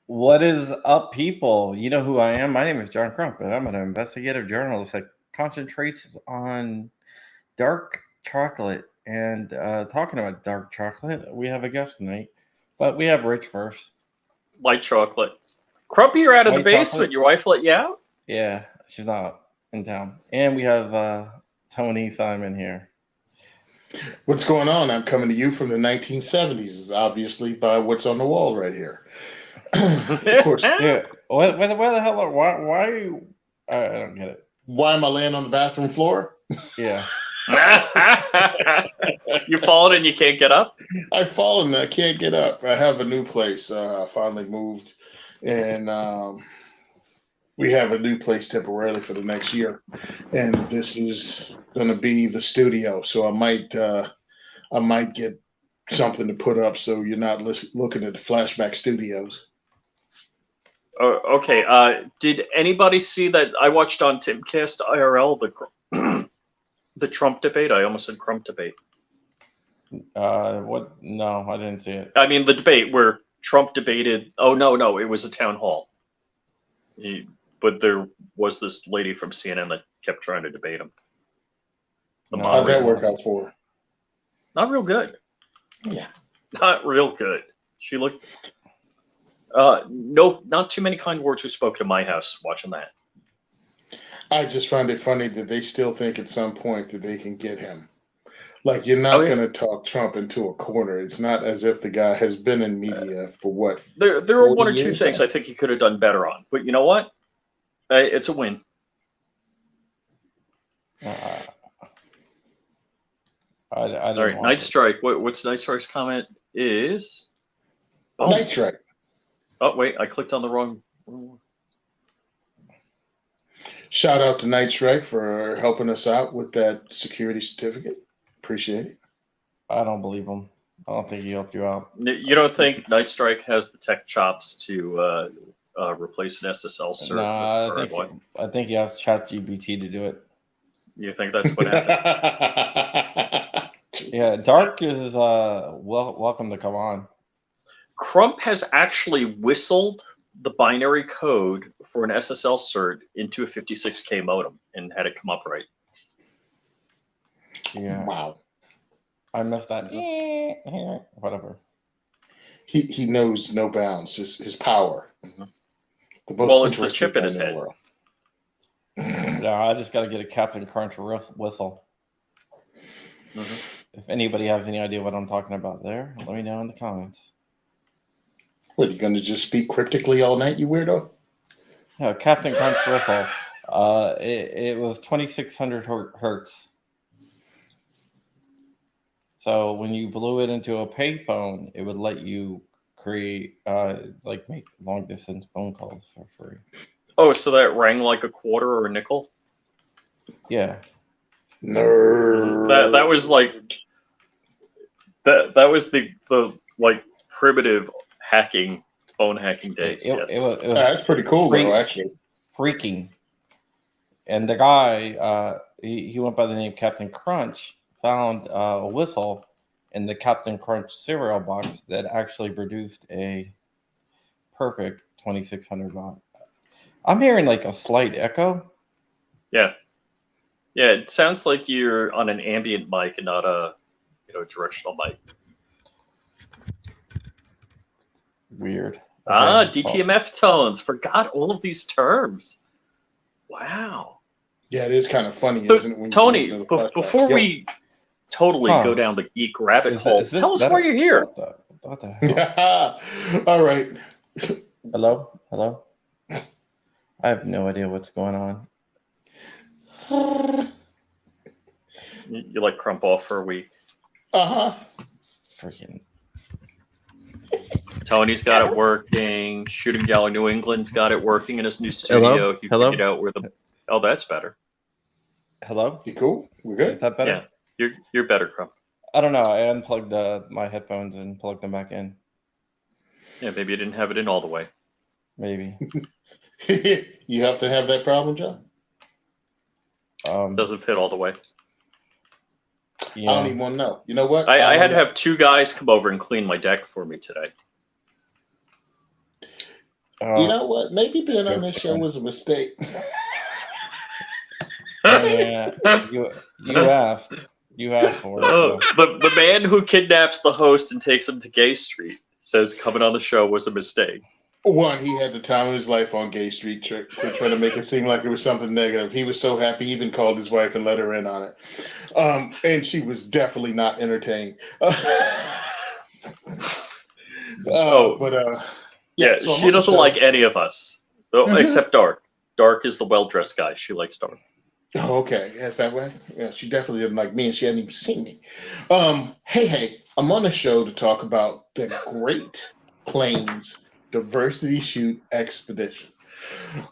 What is up, people? You know who I am. My name is John Crump, and I'm an investigative journalist that concentrates on dark chocolate. And talking about dark chocolate, we have a guest tonight, but we have Rich first. White chocolate. Crump, you're out of White the basement. chocolate? Your wife let you out? Yeah, she's not in town. And we have Tony Simon here. What's going on? I'm coming to you from the 1970s, obviously by what's on the wall right here. Of course. Yeah. Where the hell are why are you? I don't get it. Why am I laying on the bathroom floor? Yeah. You've fallen and you can't get up? I've fallen. I can't get up. I have a new place. I finally moved, and we have a new place temporarily for the next year. And this is going to be the studio, so I might get something to put up so you're not looking at the flashback studios. Okay. Did anybody see that? I watched on Timcast IRL the Trump debate. I almost said Crump debate. What? No, I didn't see it. I mean, the debate where Trump debated. Oh, no, it was a town hall. But there was this lady from CNN that kept trying to debate him. How'd that work out for her? Not real good. Yeah. Not real good. She looked. No, not too many kind words were spoken in my house watching that. I just find it funny that they still think at some point that they can get him. Like, you're not going to talk Trump into a corner. It's not as if the guy has been in media for what? There are one or two things I think he could have done better on. But you know what? It's a win. All right, Night Strike. What's Night Strike's comment is? Oh. Night Strike. Oh, wait, I clicked on the wrong. Shout out to Night Strike for helping us out with that security certificate. Appreciate it. I don't believe him. I don't think he helped you out. You don't think Night Strike has the tech chops to replace an SSL server? No, I think he has ChatGPT to do it. You think that's what happened? Yeah, Dark is welcome to come on. Crump has actually whistled the binary code for an SSL cert into a 56K modem and had it come up right. Yeah. Wow. I missed that. Whatever. He knows no bounds. His power. Mm-hmm. It's the chip in his head. Yeah, I just got to get a Captain Crunch whistle. Mm-hmm. If anybody has any idea what I'm talking about there, let me know in the comments. What, you going to just speak cryptically all night, you weirdo? No, Captain Crunch whistle. It was 2600 hertz. So when you blew it into a payphone, it would let you create, make long distance phone calls for free. Oh, so that rang like a quarter or a nickel? Yeah. Nerd. That was like that was the primitive phone hacking days. It was that's pretty cool though, actually. Freaking. And the guy, he went by the name Captain Crunch, found a whistle in the Captain Crunch cereal box that actually produced a perfect 2600 watt. I'm hearing like a slight echo. Yeah. Yeah, it sounds like you're on an ambient mic and not a directional mic. Weird. Okay. DTMF tones. Forgot all of these terms. Wow. Yeah, it is kind of funny, isn't it? When Tony, before we totally go down the geek rabbit hole, tell us why you're here. What What the hell? All right. Hello? Hello? I have no idea what's going on. You like crump off for a week. Freaking. Tony's got it working. Shooting Gallery New England's got it working in his new studio. He Hello? figured out where the. Oh, that's better. Hello? You cool? We're Is good? that better? Yeah, you're better, Crump. I don't know. I unplugged my headphones and plugged them back in. Yeah, maybe you didn't have it in all the way. Maybe. You have to have that problem, John? Doesn't fit all the way. Yeah. I don't even want to know. You know what? I had to have 2 guys come over and clean my deck for me today. You know what? Maybe being on this show was a mistake. Yeah, you asked. You asked for it. Oh, So. the man who kidnaps the host and takes him to Gay Street says coming on the show was a mistake. One, he had the time of his life on Gay Street, trying to make it seem like it was something negative. He was so happy, he even called his wife and let her in on it. And she was definitely not entertained. Yeah, so she doesn't like any of us, except Dark. Dark is the well-dressed guy. She likes Dark. Oh, okay. Yeah, is that way? Yeah, she definitely didn't like me, and she hadn't even seen me. Hey, I'm on the show to talk about the Great Plains Diversity Shoot Expedition.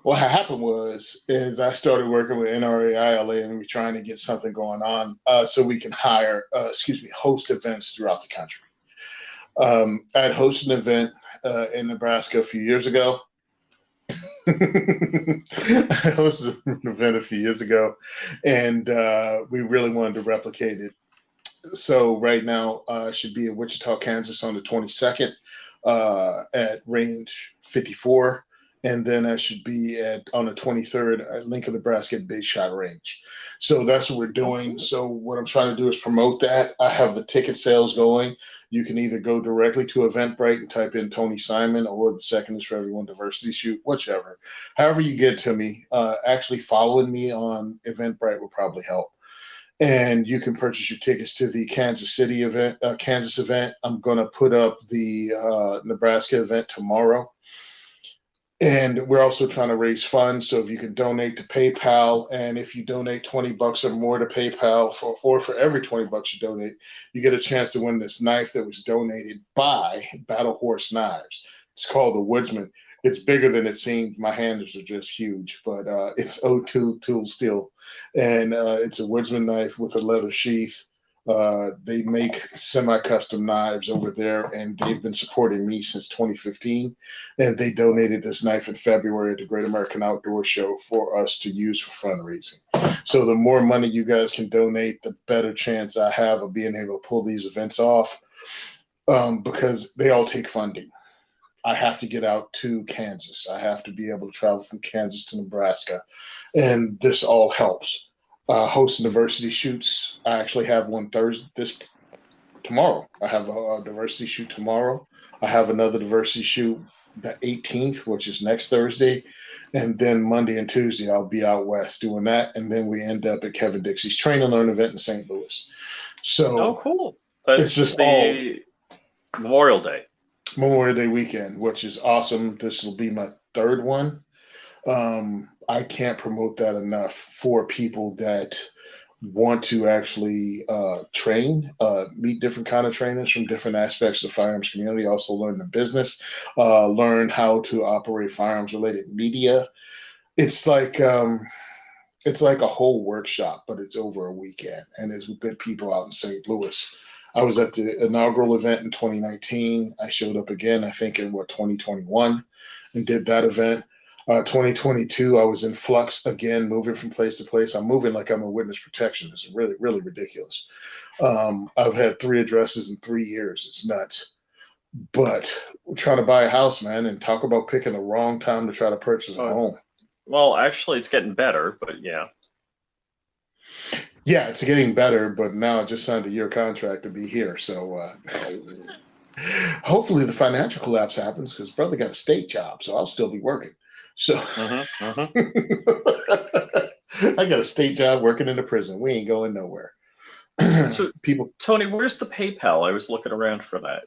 What happened is I started working with NRAILA, and we were trying to get something going on so we can host events throughout the country. I had hosted an event in Nebraska a few years ago. I hosted an event a few years ago, and we really wanted to replicate it. So right now, should be in Wichita, Kansas on the 22nd at range 54. And then I should be on the 23rd at Lincoln, Nebraska at Big Shot Range. So that's what we're doing. So what I'm trying to do is promote that. I have the ticket sales going. You can either go directly to Eventbrite and type in Tony Simon, or the second is for everyone Diversity Shoot, whichever. However you get to me, actually following me on Eventbrite will probably help. And you can purchase your tickets to the Kansas event. I'm going to put up the Nebraska event tomorrow. And we're also trying to raise funds. So if you can donate to PayPal, and if you donate $20 or more to PayPal, or for every $20 you donate, you get a chance to win this knife that was donated by Battle Horse Knives. It's called the Woodsman. It's bigger than it seemed. My hands are just huge, but it's O2 tool steel. And it's a Woodsman knife with a leather sheath. They make semi-custom knives over there, and they've been supporting me since 2015. And they donated this knife in February at the Great American Outdoor Show for us to use for fundraising. So the more money you guys can donate, the better chance I have of being able to pull these events off, because they all take funding. I have to get out to Kansas. I have to be able to travel from Kansas to Nebraska, and this all helps. Hosting diversity shoots. I actually have one tomorrow. I have a diversity shoot tomorrow. I have another diversity shoot the 18th, which is next Thursday. And then Monday and Tuesday, I'll be out west doing that. And then we end up at Kevin Dixie's Train and Learn event in St. Louis. So cool. It's just all Memorial Day weekend, which is awesome. This will be my third one. I can't promote that enough for people that want to actually train, meet different kind of trainers from different aspects of the firearms community, also learn the business, learn how to operate firearms related media. It's like a whole workshop, but it's over a weekend, and it's with good people out in St. Louis. I was at the inaugural event in 2019. I showed up again, I think in 2021, and did that event. 2022, I was in flux again, moving from place to place. I'm moving like I'm a witness protection. It's really, really ridiculous. I've had 3 addresses in 3 years. It's nuts. But we're trying to buy a house, man, and talk about picking the wrong time to try to purchase a home. Well, actually, it's getting better, but yeah. Yeah, it's getting better, but now I just signed a year contract to be here. So hopefully the financial collapse happens, because brother got a state job, so I'll still be working. So I got a state job working in a prison. We ain't going nowhere. So, People, Tony, where's the PayPal? I was looking around for that.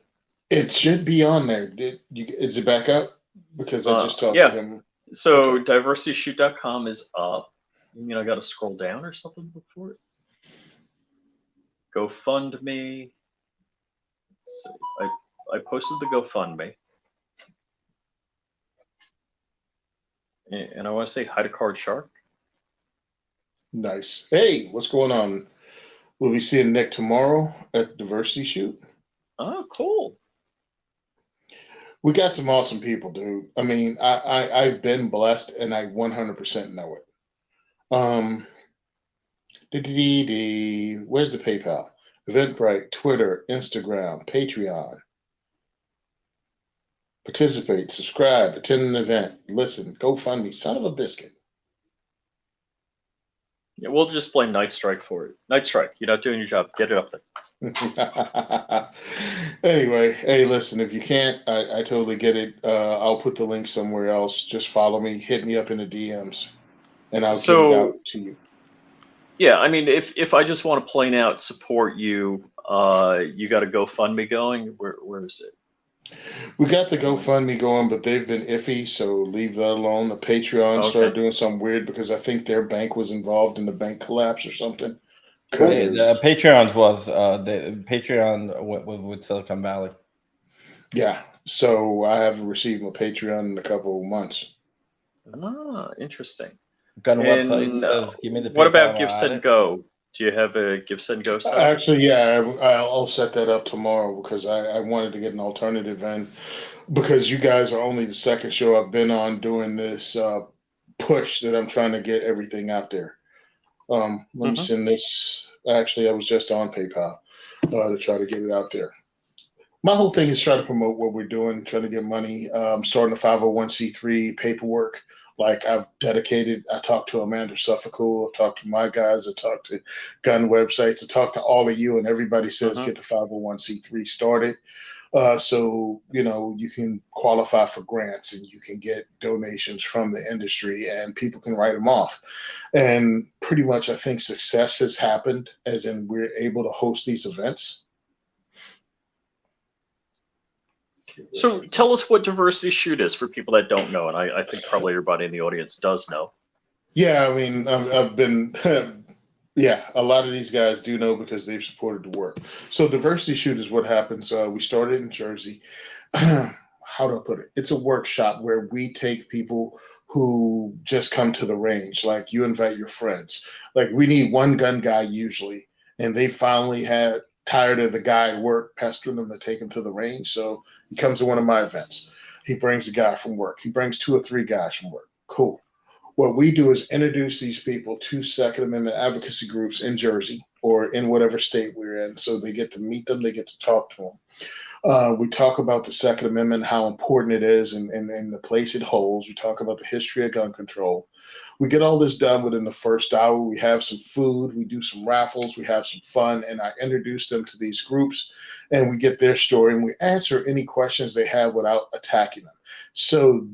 It should be on there. Is it back up? Because I just talked to Yeah. him. So Okay. diversityshoot.com is up. You mean I got to scroll down or something before it? GoFundMe. Let's see. I posted the GoFundMe. And I want to say hi to Card Shark. Nice. Hey, what's going on? We'll be seeing Nick tomorrow at Diversity Shoot. Oh, cool. We got some awesome people, dude. I mean, I've been blessed, and I 100% know it. Where's the PayPal? Eventbrite, Twitter, Instagram, Patreon. Participate, subscribe, attend an event, listen, GoFundMe, son of a biscuit. Yeah, we'll just blame Night Strike for it. Night Strike, you're not doing your job. Get it up there. Anyway, hey, listen, if you can't, I totally get it. I'll put the link somewhere else. Just follow me, hit me up in the DMs, and I'll get it out to you. Yeah, I mean, if I just want to plain out support you, you got a GoFundMe going. Where is it? We got the GoFundMe going, but they've been iffy, so leave that alone. The Patreon started doing something weird because I think their bank was involved in the bank collapse or something. The Patreons was the Patreon with Silicon Valley. Yeah, so I haven't received my Patreon in a couple of months. Ah, interesting. Gun website says, "Give me the." What PayPal, about Give Send Go? Do you have a Give Send Go set up? Actually, yeah, I'll set that up tomorrow because I wanted to get an alternative end because you guys are only the second show I've been on doing this push that I'm trying to get everything out there. Let me send this. Actually, I was just on PayPal to try to get it out there. My whole thing is trying to promote what we're doing, trying to get money. I'm starting a 501c3 paperwork. Like I've dedicated, I talked to Amanda Suffolk, I've talked to my guys, I talked to gun websites, I talked to all of you, and everybody says get the 501c3 started. So, you can qualify for grants and you can get donations from the industry and people can write them off. And pretty much I think success has happened, as in we're able to host these events. So tell us what Diversity Shoot is for people that don't know, and I think probably everybody in the audience does know. Yeah, I mean, I've been, yeah, a lot of these guys do know because they've supported the work. So Diversity Shoot is what happens. We started in Jersey. How do I put it? It's a workshop where we take people who just come to the range. Like you invite your friends. Like we need one gun guy usually, and they finally had tired of the guy at work pestering them to take him to the range. So he comes to one of my events. He brings a guy from work. He brings 2 or 3 guys from work. Cool. What we do is introduce these people to Second Amendment advocacy groups in Jersey or in whatever state we're in. So they get to meet them, they get to talk to them. We talk about the Second Amendment, how important it is and the place it holds. We talk about the history of gun control. We get all this done within the first hour. We have some food, we do some raffles, we have some fun, and I introduce them to these groups and we get their story and we answer any questions they have without attacking them. So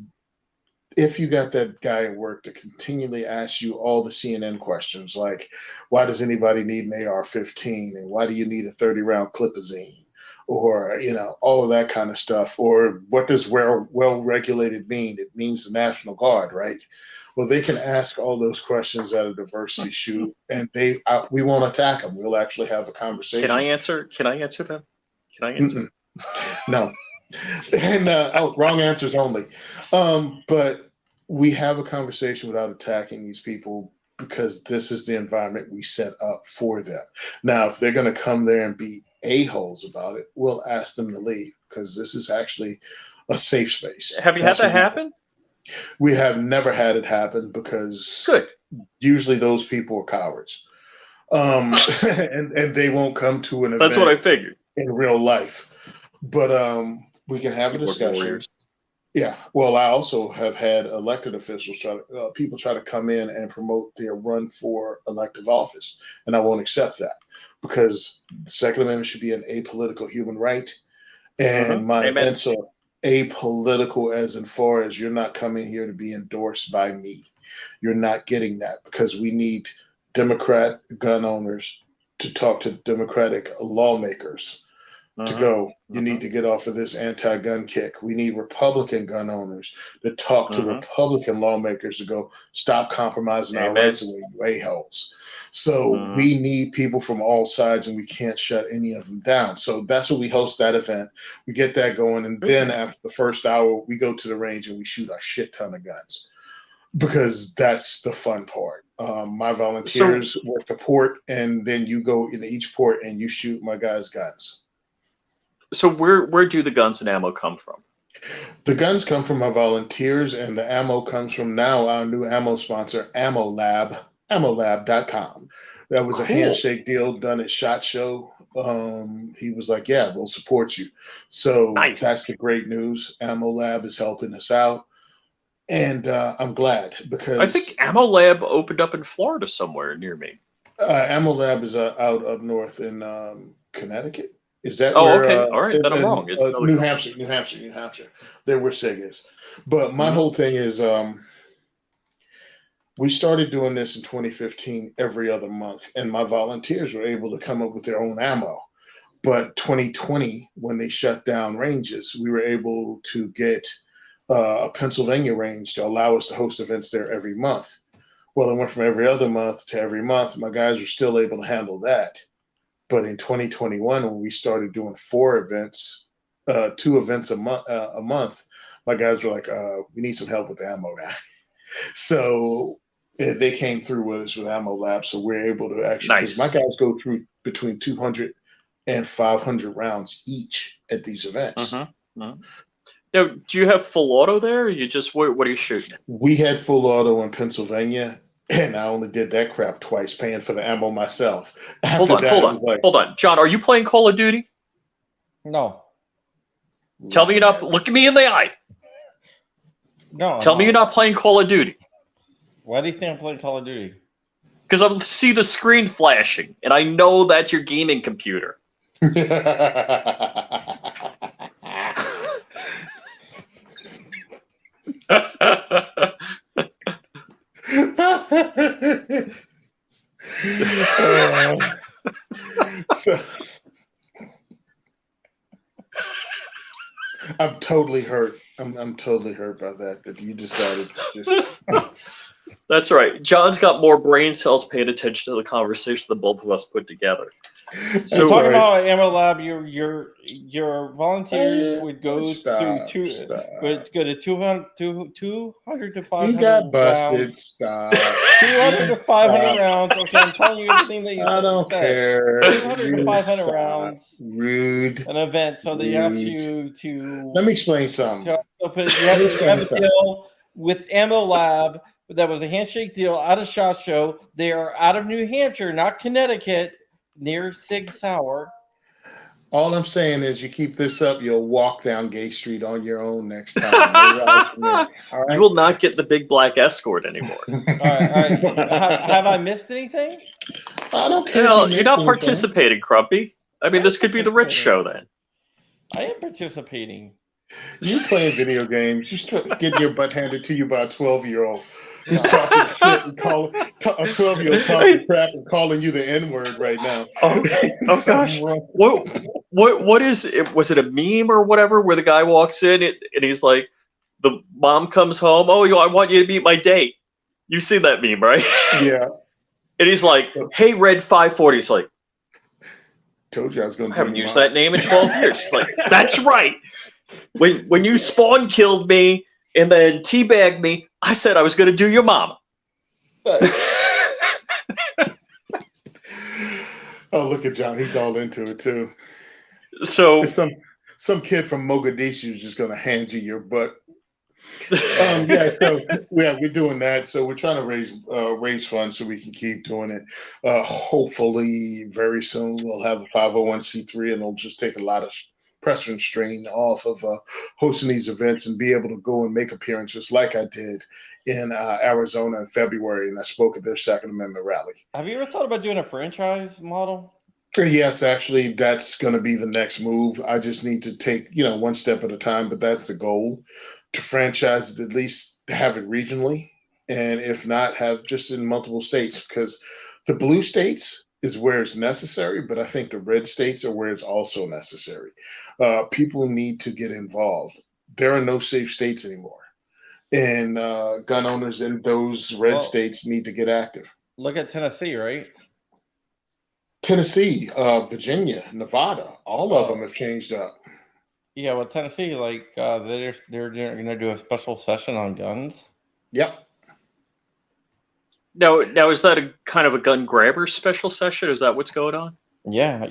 if you got that guy at work that continually asks you all the CNN questions, like why does anybody need an AR-15 and why do you need a 30-round clipazine, or all of that kind of stuff, or what does well-regulated mean? It means the National Guard, right? Well, they can ask all those questions at a Diversity Shoot, and we won't attack them. We'll actually have a conversation. Can I answer them? Can I answer? No. And wrong answers only. But we have a conversation without attacking these people because this is the environment we set up for them. Now, if they're going to come there and be a-holes about it, we'll ask them to leave because this is actually a safe space. Have you had that happen? We have never had it happen because usually those people are cowards. And they won't come to an event. That's what I figured. In real life. But we can have a discussion. Yeah. Well, I also have had elected officials people try to come in and promote their run for elective office, and I won't accept that because the Second Amendment should be an apolitical human right, and my events are apolitical as in far as you're not coming here to be endorsed by me. You're not getting that because we need Democrat gun owners to talk to Democratic lawmakers. to go. You need to get off of this anti-gun kick. We need Republican gun owners to talk to Republican lawmakers to go, stop compromising our rights away, you a-holes. So we need people from all sides, and we can't shut any of them down. So that's what we host that event. We get that going, and then after the first hour, we go to the range and we shoot a shit ton of guns, because that's the fun part. My volunteers work the port, and then you go into each port and you shoot my guys' guns. So where do the guns and ammo come from? The guns come from my volunteers, and the ammo comes from now our new ammo sponsor, AmmoLab.com. That was a handshake deal done at SHOT Show. He was like, yeah, we'll support you. So that's the great news. AmmoLab is helping us out. And I'm glad, because I think Ammo Lab opened up in Florida somewhere near me. Ammo Lab is out up north in Connecticut. Is that okay. All right, then I'm wrong. It's New Hampshire. There where SIG is. But my whole thing is we started doing this in 2015 every other month, and my volunteers were able to come up with their own ammo. But 2020, when they shut down ranges, we were able to get a Pennsylvania range to allow us to host events there every month. Well, it went from every other month to every month. My guys were still able to handle that. But in 2021, when we started doing 4 events, 2 events a month, my guys were like, we need some help with the ammo guy. So they came through with us with Ammo Lab. So we're able to actually, because my guys go through between 200 and 500 rounds each at these events. Now, do you have full auto there, or you just what are you shooting? We had full auto in Pennsylvania, and I only did that crap twice, paying for the ammo myself. Hold on. John, are you playing Call of Duty? No. Tell me you're not. Look at me in the eye. No. Tell me you're not playing Call of Duty. Why do you think I'm playing Call of Duty? Because I see the screen flashing, and I know that's your gaming computer. So, I'm totally hurt. I'm totally hurt by that you decided to just. That's right. John's got more brain cells paying attention to the conversation than both of us put togetger. So talking about Ammo Lab, your volunteers would go to 200 to 500. You got busted. Rounds. Stop. 200 to 500 rounds. Okay, I'm telling you everything that you said. I don't care. 200 to 500 rounds. Rude. An event, so they ask you to. Let me explain something. You have a deal with Ammo Lab. That was a handshake deal out of SHOT Show. They are out of New Hampshire, not Connecticut, near Sig Sauer. All I'm saying is, you keep this up, you'll walk down Gay Street on your own next time. All right? You will not get the big black escort anymore. All right. Have I missed anything? I don't care. You're not participating, Crumpy. I mean, this could be the Rich Show then. I am participating. You're playing video games. You're getting your butt handed to you by a 12-year-old. Who's talking shit and calling a 12-year-old talking crap and calling you the N-word right now. Oh gosh! What is it? Was it a meme or whatever where the guy walks in and he's like, the mom comes home. Oh, I want you to meet my date. You've seen that meme, right? Yeah. And he's like, "Hey, Red 540." He's like, "Told you I was going to." I haven't used that name in 12 years. He's like, "That's right. When you spawn killed me and then teabagged me, I said I was going to do your mama." Oh, look at John. He's all into it, too. So some kid from Mogadishu is just going to hand you your butt. We're doing that. So we're trying to raise funds so we can keep doing it. Hopefully, very soon, we'll have a 501c3, and it'll just take a lot of pressure and strain off of hosting these events and be able to go and make appearances like I did in Arizona in February, and I spoke at their Second Amendment rally. Have you ever thought about doing a franchise model? Yes, actually, that's going to be the next move. I just need to take, one step at a time, but that's the goal, to franchise it, at least have it regionally, and if not, have just in multiple states, because the blue states, is where it's necessary, but I think the red states are where it's also necessary. People need to get involved. There are no safe states anymore, and gun owners in those red Well, states need to get active. look at Tennessee, right? Tennessee, Virginia, Nevada, all of them have changed up. Yeah, well, Tennessee, like they're going to do a special session on guns. Yep. Now is that a kind of a gun grabber special session? Is that what's going on? Yeah,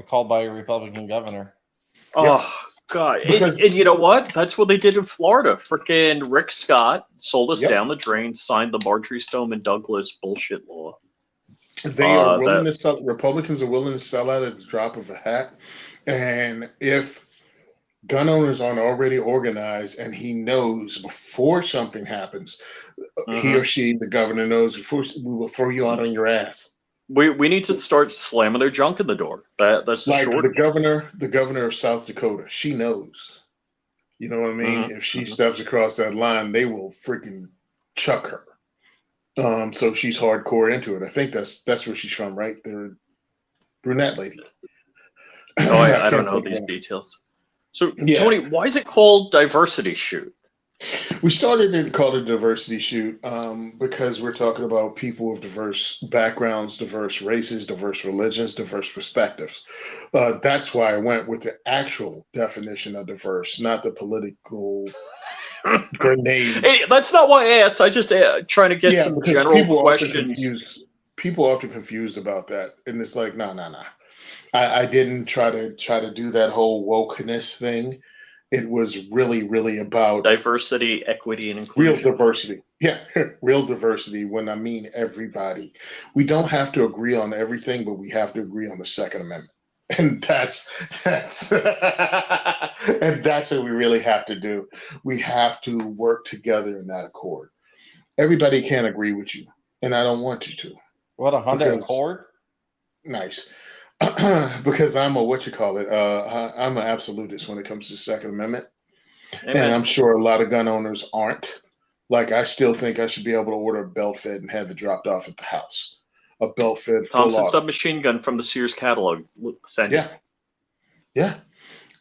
called by a Republican governor. Oh God! Because- And you know what? That's what they did in Florida. Frickin' Rick Scott sold us Yep. down the drain, signed the Marjorie Stoneman Douglas bullshit law. They are willing to sell. Republicans are willing to sell out at the drop of a hat, and if gun owners aren't already organized, and he knows before something happens, he or she, the governor, knows before we will throw you out on your ass. We need to start slamming their junk in the door. That's the Like short. the governor of South Dakota, she knows. You know what I mean? If she steps across that line, they will freaking chuck her. So she's hardcore into it. I think that's where she's from, right? The brunette lady. No, I don't know these details. So, Yeah. Tony, why is it called Diversity Shoot? We started to call it Diversity Shoot because we're talking about people with diverse backgrounds, diverse races, diverse religions, diverse perspectives. That's why I went with the actual definition of diverse, not the political grenade. Hey, that's not why I asked. I just trying to get some because general questions. People are often confused about that, and it's like, no. I didn't try to do that whole wokeness thing. It was really about Diversity, equity, and real inclusion. diversity. Yeah, real diversity. When I mean everybody, we don't have to agree on everything, but we have to agree on the Second Amendment, and that's and that's what we really have to do. We have to work together in that accord. Everybody can't agree with you, and I don't want you to. What, a Honda Because- Accord? Nice. Because I'm I'm an absolutist when it comes to the Second Amendment. Amen. And I'm sure a lot of gun owners aren't. Like, I still think I should be able to order a belt fed and have it dropped off at the house. A belt fed full Thompson auto. submachine gun from the Sears catalog. Send it. Yeah.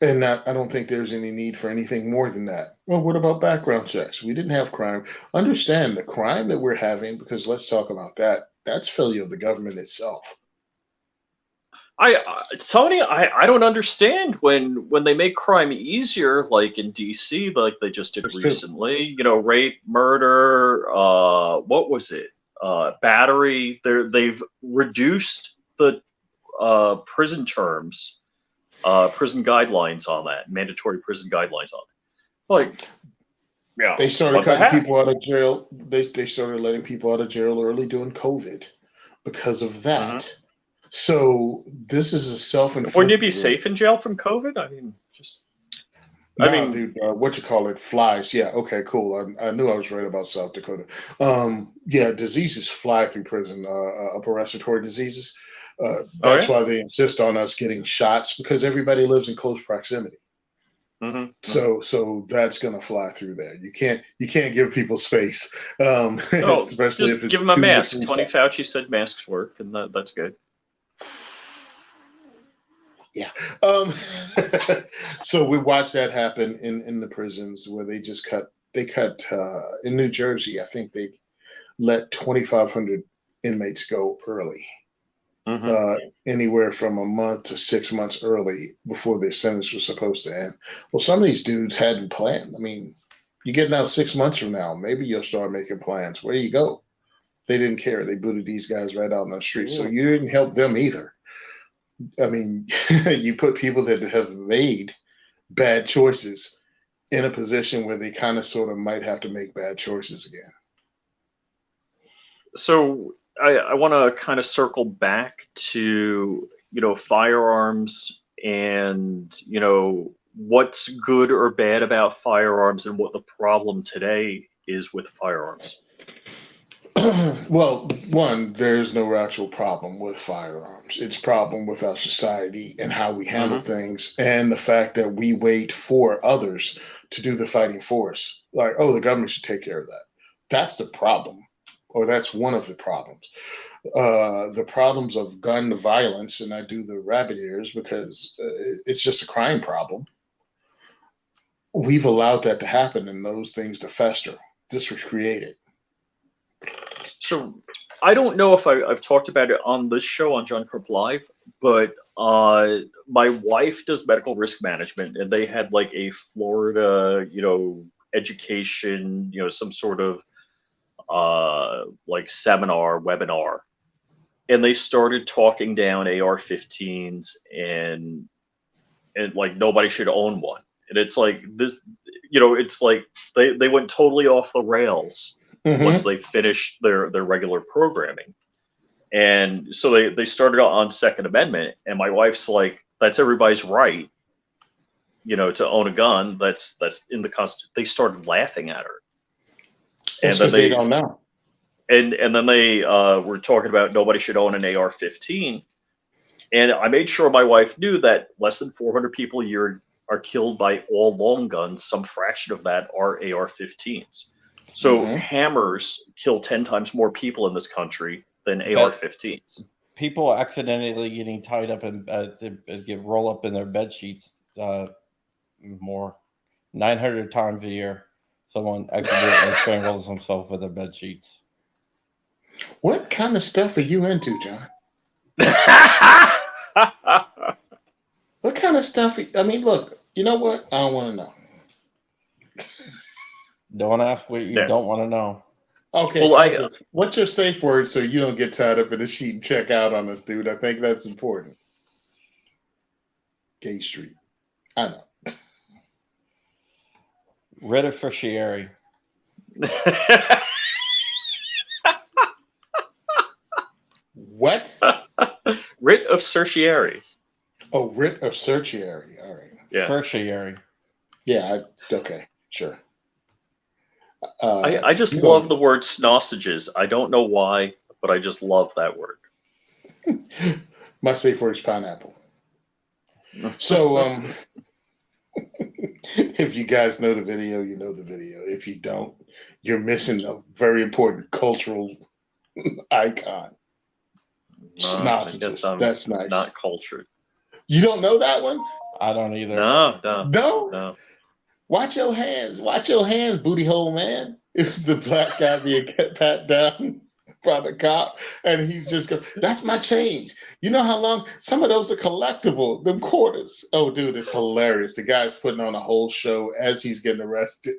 And I don't think there's any need for anything more than that. Well, what about background checks? We didn't have crime. Understand the crime that we're having, because let's talk about that. That's failure of the government itself. Tony, I don't understand when they make crime easier, like in DC, like they just did recently. You know, rape, murder. What was it? Battery. They've reduced the prison terms, prison guidelines on that, mandatory prison guidelines on it. Like, yeah, They started what the cutting heck? people out of jail. They started letting people out of jail early during COVID because of that. So this is a self-inflicted. Wouldn't you be safe in jail from COVID? I mean, just. No, I mean, dude, what you call it? Flies. Yeah. Okay. Cool. I knew I was right about South Dakota. Yeah, diseases fly through prison. Upper respiratory diseases. That's why they insist on us getting shots, because everybody lives in close proximity. So that's gonna fly through there. You can't give people space. Especially just if it's give them a 2 mask. degrees Tony south. Fauci said masks work, and that's good. Yeah. So we watched that happen in the prisons where they just cut in New Jersey. I think they let 2,500 inmates go early, anywhere from a month to 6 months early before their sentence was supposed to end. Well, some of these dudes hadn't planned. I mean, you're getting out 6 months from now. Maybe you'll start making plans. Where do you go? They didn't care. They booted these guys right out on the street. So you didn't help them either. I mean, you put people that have made bad choices in a position where they kind of sort of might have to make bad choices again. So I want to kind of circle back to, firearms and, what's good or bad about firearms and what the problem today is with firearms. Well, one, there's no actual problem with firearms. It's a problem with our society and how we handle things, and the fact that we wait for others to do the fighting for us. Like, oh, the government should take care of that. That's the problem, or that's one of the problems. the problems of gun violence, and I do the rabbit ears because it's just a crime problem. We've allowed that to happen and those things to fester. This was created. So I don't know if I've talked about it on this show on John Crump Live, but my wife does medical risk management, and they had like a Florida, education, some sort of like seminar, webinar, and they started talking down AR-15s and like nobody should own one. And it's like this, it's like they went totally off the rails once they finished their regular programming. And so they started out on Second Amendment, and my wife's like, that's everybody's right, to own a gun. That's in the Constitution. They started laughing at her. And then they don't know. And then they were talking about nobody should own an AR-15. And I made sure my wife knew that less than 400 people a year are killed by all long guns. Some fraction of that are AR-15s. So hammers kill 10 times more people in this country than AR-15s. People accidentally getting tied up and get roll up in their bed sheets more 900 times a year. Someone accidentally strangles themselves with their bed sheets. What kind of stuff are you into, John? What kind of stuff? I mean, look, you know what? I don't want to know. Don't ask what you don't want to know. Okay. Well, what's your safe word so you don't get tied up in a sheet and check out on us, dude? I think that's important. Gay Street. I know. Writ of certiorari. What? Writ of certiorari. Oh, writ of certiorari. All right. Yeah. Certiorari. Yeah. Okay. Sure. I just love the word sausages. I don't know why, but I just love that word. My safe word is pineapple. So, if you guys know the video, you know the video. If you don't, you're missing a very important cultural icon. Sausages. That's nice. Not cultured. You don't know that one? I don't either. No. Watch your hands. Watch your hands, booty hole man. It was the black guy being pat down by the cop, and he's just going, that's my change. You know how long? Some of those are collectible, them quarters. Oh, dude, it's hilarious. The guy's putting on a whole show as he's getting arrested.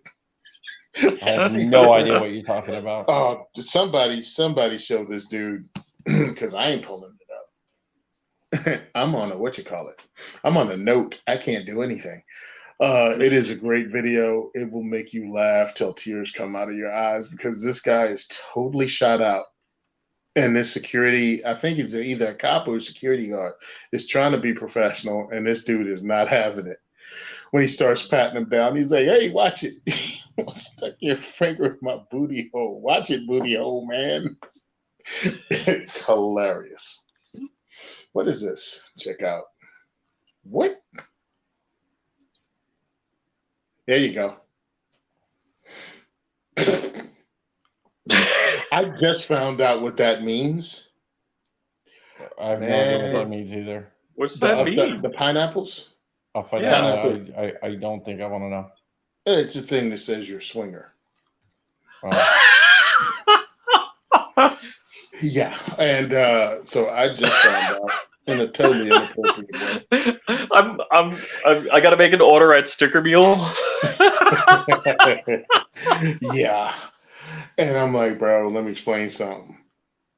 I have no idea what you're talking about. Oh, somebody show this dude, because I ain't pulling it up. I'm on I'm on a note. I can't do anything. It is a great video. It will make you laugh till tears come out of your eyes because this guy is totally shot out. And this security, I think he's either a cop or a security guard, is trying to be professional, and this dude is not having it. When he starts patting him down, he's like, hey, watch it. Stuck your finger in my booty hole. Watch it, booty hole, man. It's hilarious. What is this? Check out. What? There you go. I just found out what that means. I have no idea what that means either. What's that mean? The pineapples? I'll find out. I don't think I want to know. It's a thing that says you're a swinger. Yeah, and so I just found out in a totally inappropriate way. I got to make an order at Sticker Mule. Yeah, and I'm like, bro, let me explain something.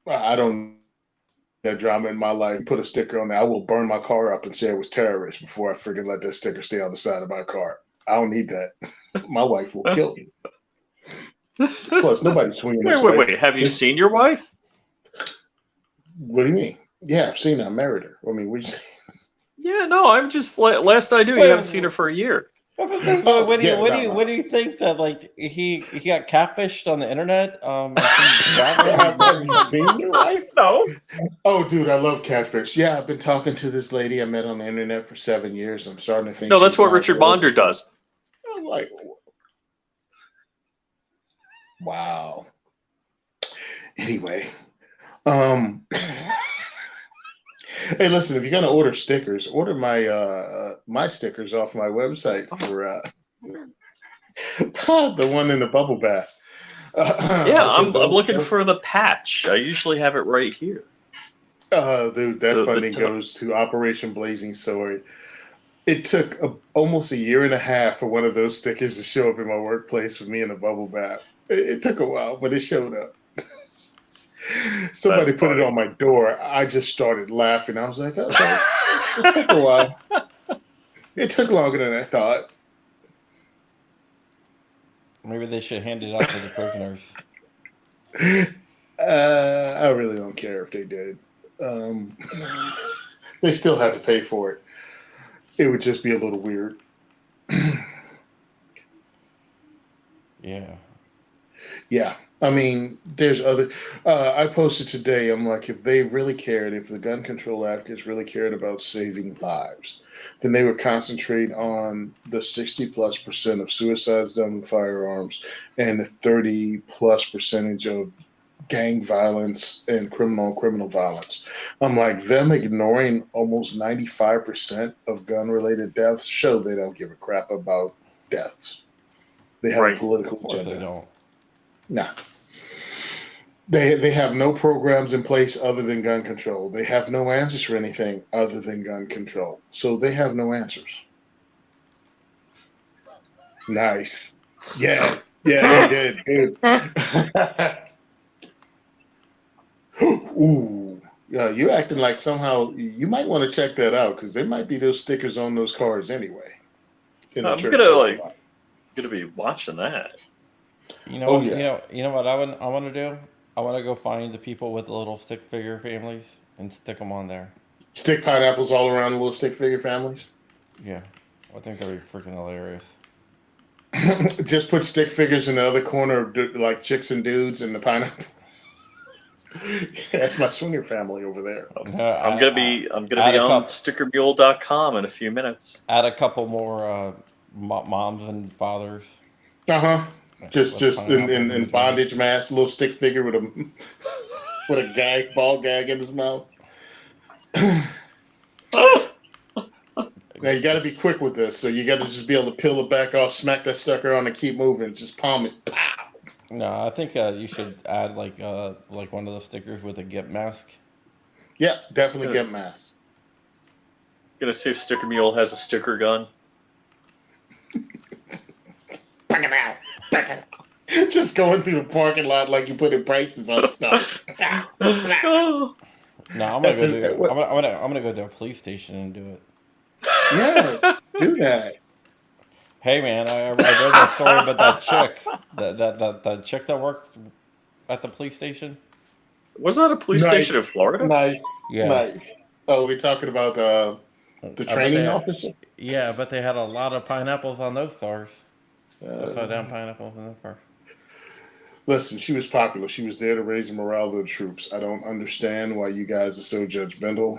I don't that drama in my life. Put a sticker on there. I will burn my car up and say it was terrorist before I freaking let that sticker stay on the side of my car. I don't need that. My wife will kill me. Plus, nobody's swinging this way. Wait. Have you seen your wife? What do you mean? Yeah, I've seen her. I married her. I mean, Yeah, no, I'm just last I knew, you haven't seen her for a year. What do you think that like he got catfished on the internet? Have you seen your wife? No. Oh, dude, I love catfish. Yeah, I've been talking to this lady I met on the internet for 7 years. I'm starting to think. No, that's what Richard Bonder does. I'm like, wow. Anyway, Um, hey, listen, if you're gonna order stickers, order my stickers off my website for the one in the bubble bath. Yeah, I'm looking for the patch. I usually have it right here. Dude, that funding goes to Operation Blazing Sword. It took almost a year and a half for one of those stickers to show up in my workplace with me in a bubble bath. It took a while, but it showed up. Somebody put it on my door. I just started laughing. I was like, okay, it took a while. It took longer than I thought. Maybe they should hand it out to the prisoners. I really don't care if they did. They still have to pay for it. It would just be a little weird. Yeah. Yeah. I mean, there's other. I posted today. I'm like, if they really cared, if the gun control advocates really cared about saving lives, then they would concentrate on the 60+% of suicides done with firearms and the 30+% of gang violence and criminal violence. I'm like, them ignoring almost 95% of gun-related deaths show they don't give a crap about deaths. They have a political agenda. They don't. No. They have no programs in place other than gun control. They have no answers for anything other than gun control. So they have no answers. Nice. Yeah. Yeah, they did. Dude. Ooh. Yeah, you acting like somehow you might want to check that out because there might be those stickers on those cars anyway. I'm gonna be watching that. You know, you know what I want to do? I want to go find the people with the little stick figure families and stick them on there. Stick pineapples all around the little stick figure families? Yeah. I think that'd be freaking hilarious. Just put stick figures in the other corner, like chicks and dudes, and the pineapple. That's my swinger family over there. I'm gonna be on stickermule.com in a few minutes. Add a couple more moms and fathers. Just in bondage mask, little stick figure with a ball gag in his mouth. Now you got to be quick with this, so you got to just be able to peel it back off, smack that sucker on, and keep moving. Just palm it. Pow. No, I think you should add like one of those stickers with a GIMP mask. Yeah, definitely GIMP mask. Gonna see if Sticker Mule has a sticker gun. Just going through the parking lot like you putting prices on stuff. No, I'm gonna go to a police station and do it. Yeah, do that. Hey man, I read that story about that chick, that chick that worked at the police station. Was that a police station in Florida? Nice. Yeah. Nice. Oh, we're talking about the training officer. Yeah, but they had a lot of pineapples on those cars. Upside down pineapples in those cars. Listen, she was popular. She was there to raise the morale of the troops. I don't understand why you guys are so judgmental.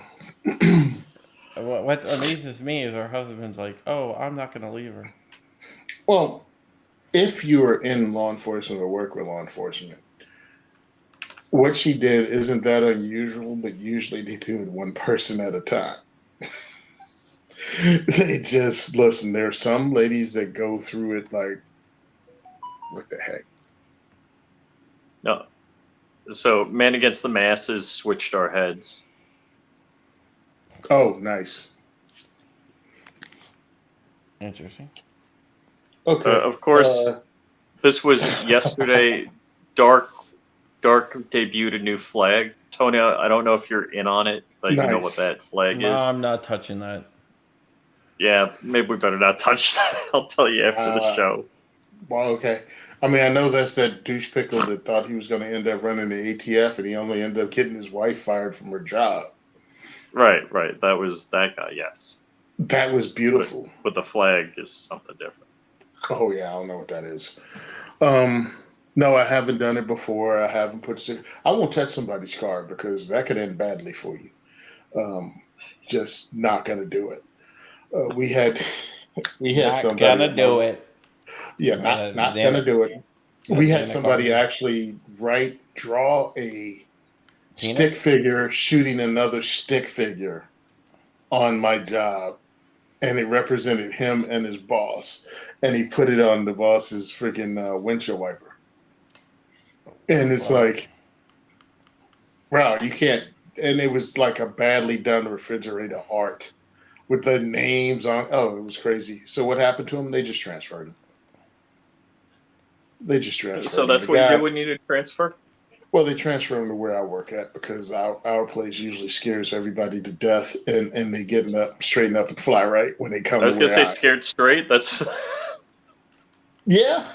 What amazes me is her husband's like, "Oh, I'm not going to leave her." Well, if you are in law enforcement or work with law enforcement, what she did isn't that unusual, but usually they do it one person at a time. They just, listen, there are some ladies that go through it like, what the heck? No. So, Man Against the Masses switched our heads. Oh, nice. Interesting. Okay. Of course, this was yesterday. Dark debuted a new flag. Tony, I don't know if you're in on it, but you know what that flag is. I'm not touching that. Yeah, maybe we better not touch that. I'll tell you after the show. Well, okay. I mean, I know that's that douche pickle that thought he was going to end up running the ATF, and he only ended up getting his wife fired from her job. Right. That was that guy, yes. That was beautiful. But the flag is something different. Oh, yeah, I don't know what that is. No, I haven't done it before. I haven't I won't touch somebody's car because that could end badly for you. Just not going to do it. We had somebody. Not gonna do it. Yeah, not gonna do it. We had somebody actually draw a stick figure shooting another stick figure on my job, and it represented him and his boss, and he put it on the boss's freaking windshield wiper. And it's like, wow, you can't. And it was like a badly done refrigerator art with the names on. Oh, it was crazy. So what happened to him? They just transferred him. So that's what you do when you do transfer? Well, they transfer him to where I work at because our place usually scares everybody to death, and they get up, straighten up, and fly right when they come. I was gonna say scared straight. That's yeah.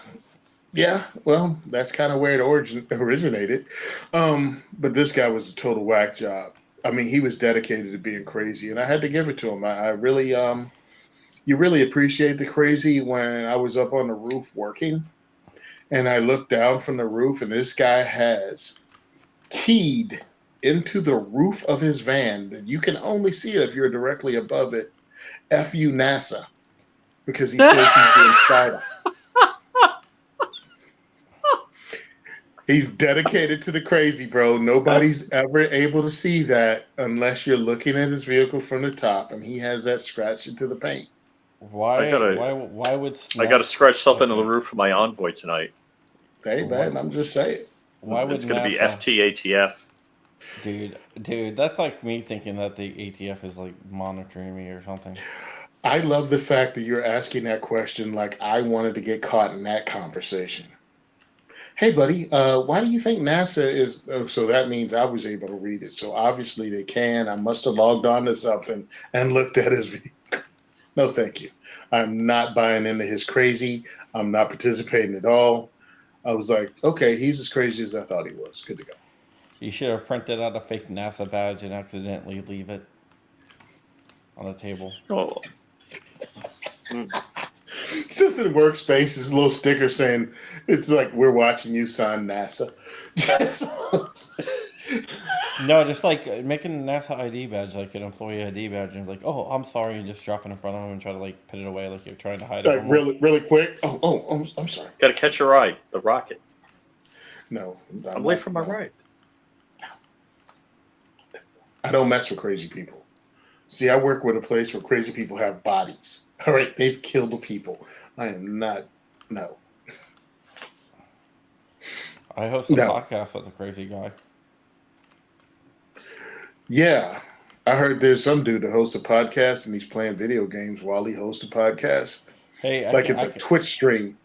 Well, that's kind of where it originated. But this guy was a total whack job. I mean, he was dedicated to being crazy, and I had to give it to him. I really, you really appreciate the crazy when I was up on the roof working. And I looked down from the roof, and this guy has keyed into the roof of his van. And you can only see it if you're directly above it. F you, NASA. Because he feels he's being spied on. He's dedicated to the crazy, bro. Nobody's ever able to see that unless you're looking at his vehicle from the top, and he has that scratched into the paint. Why would I got to scratch something on the roof of my Envoy tonight? Hey, man, I'm just saying. Why would it's going to be FTATF? Dude, that's like me thinking that the ATF is like monitoring me or something. I love the fact that you're asking that question like I wanted to get caught in that conversation. Hey, buddy, why do you think NASA is... Oh, so that means I was able to read it. So obviously they can. I must have logged on to something and looked at his vehicle. No, thank you. I'm not buying into his crazy. I'm not participating at all. I was like, okay, he's as crazy as I thought he was. Good to go. You should have printed out a fake NASA badge and accidentally leave it on the table. Oh. It's just in the workspace, this little sticker saying, it's like, we're watching you sign NASA. No, just like making a NASA ID badge, like an employee ID badge, and like, oh, I'm sorry, and just drop it in front of him and try to like put it away like you're trying to hide it. Like really quick. I'm sorry. Got to catch a ride, the rocket. No, I'm late for my ride. I don't mess with crazy people. See, I work with a place where crazy people have bodies. All right, they've killed people. I am not. No. I host a podcast with a crazy guy. Yeah, I heard there's some dude that hosts a podcast and he's playing video games while he hosts a podcast. Hey, it's a Twitch stream.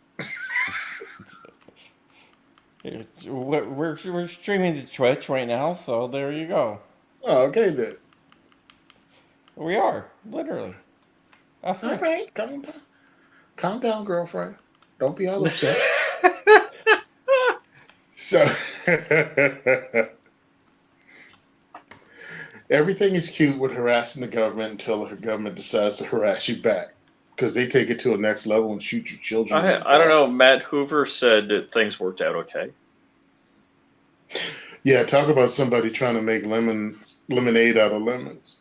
We're streaming to Twitch right now, so there you go. Oh, okay then. We are literally. All right, calm down, girlfriend. Don't be all upset. So. Everything is cute with harassing the government until the government decides to harass you back because they take it to a next level and shoot your children. I don't know. Matt Hoover said that things worked out okay. Yeah, talk about somebody trying to make lemonade out of lemons.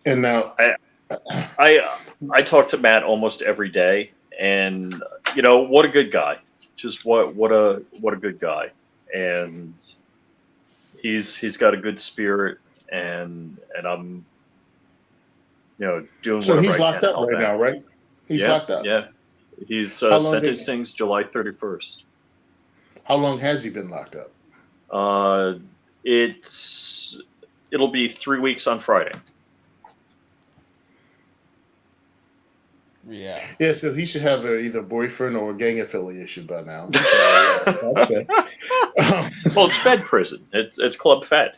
And now I talk to Matt almost every day, and you know what a good guy. Just what a good guy, and he's got a good spirit. And I'm, doing so whatever he's I locked can up right now, right? He's locked up. Yeah, he's sentencing's July 31st. How long has he been locked up? It'll be 3 weeks on Friday. Yeah. Yeah, so he should have either boyfriend or gang affiliation by now. Okay. Well, it's Fed prison. It's Club Fed.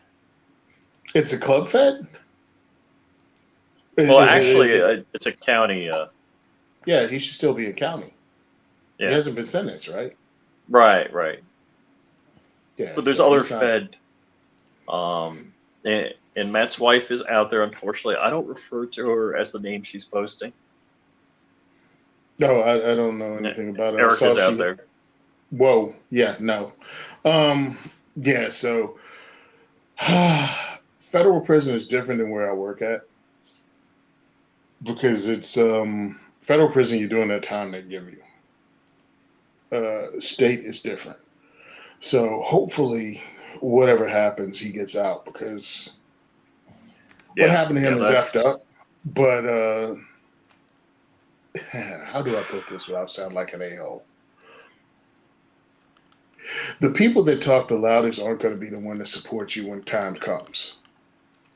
It's a Club Fed? Well, actually, it's a county. Yeah, he should still be in county. Yeah. He hasn't been sentenced, right? Right. Yeah. But there's other Fed. And Matt's wife is out there, unfortunately. I don't refer to her as the name she's posting. No, I don't know anything about it. Erica's out there. Whoa. Yeah, no. Yeah, so federal prison is different than where I work at. Because it's federal prison, you're doing that time they give you. State is different. So hopefully whatever happens, he gets out because what Yeah, happened to him is that's effed up. But how do I put this without sound like an a-hole? The people that talk the loudest aren't going to be the one to support you when time comes.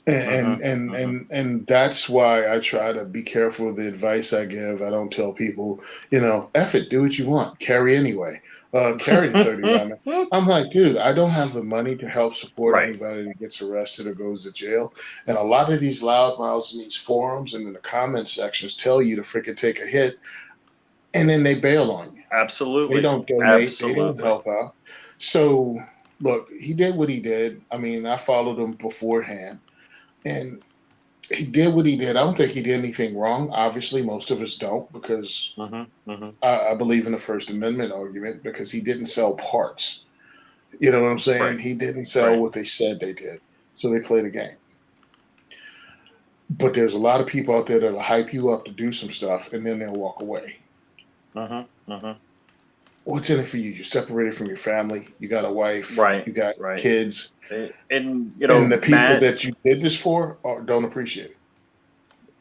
And that's why I try to be careful with the advice I give. I don't tell people, F it, do what you want, carry anyway. Carry the 30 round. I'm like, dude, I don't have the money to help support Right. anybody that gets arrested or goes to jail. And a lot of these loudmouths in these forums and in the comment sections tell you to freaking take a hit, and then they bail on you. Absolutely. They don't donate. They don't Absolutely. help out. So look, he did what he did. I mean, I followed him beforehand, and he did what he did. I don't think he did anything wrong. Obviously, most of us don't, because I believe in the First Amendment argument, because he didn't sell parts. You know what I'm saying? Right. He didn't sell Right. what they said they did. So they played a game. But there's a lot of people out there that'll hype you up to do some stuff, and then they'll walk away. What's in it for you? You're separated from your family. You got a wife. Right. You got Right. kids. And And the people Matt, that you did this for don't appreciate it.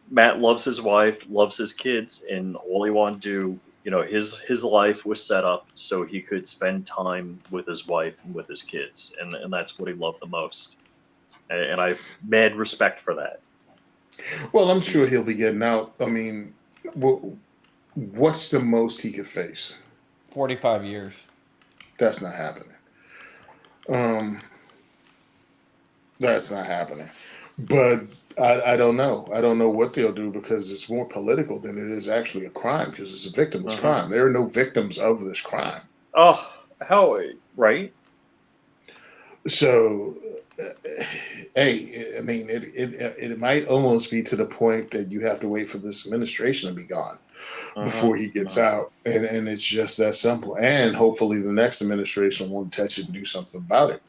Matt loves his wife, loves his kids, and all he wanted to do, his life was set up so he could spend time with his wife and with his kids, and that's what he loved the most. And I have mad respect for that. Well, I'm sure he'll be getting out. I mean, what's the most he could face? 45 years. That's not happening. That's not happening. But I don't know. I don't know what they'll do, because it's more political than it is actually a crime, because it's a victimless crime. There are no victims of this crime. Oh, how right? So, hey, I mean, it might almost be to the point that you have to wait for this administration to be gone before he gets out, and it's just that simple. And hopefully, the next administration won't touch it and do something about it,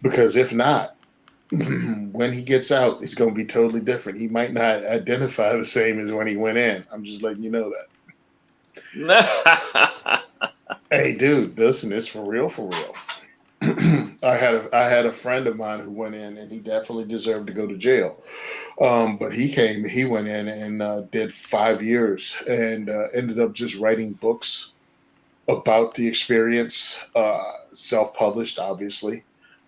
because if not, when he gets out, it's going to be totally different. He might not identify the same as when he went in. I'm just letting you know that. Hey, dude, listen, it's for real, for real. I had a friend of mine who went in, and he definitely deserved to go to jail. But he went in and did 5 years, and ended up just writing books about the experience, self-published, obviously.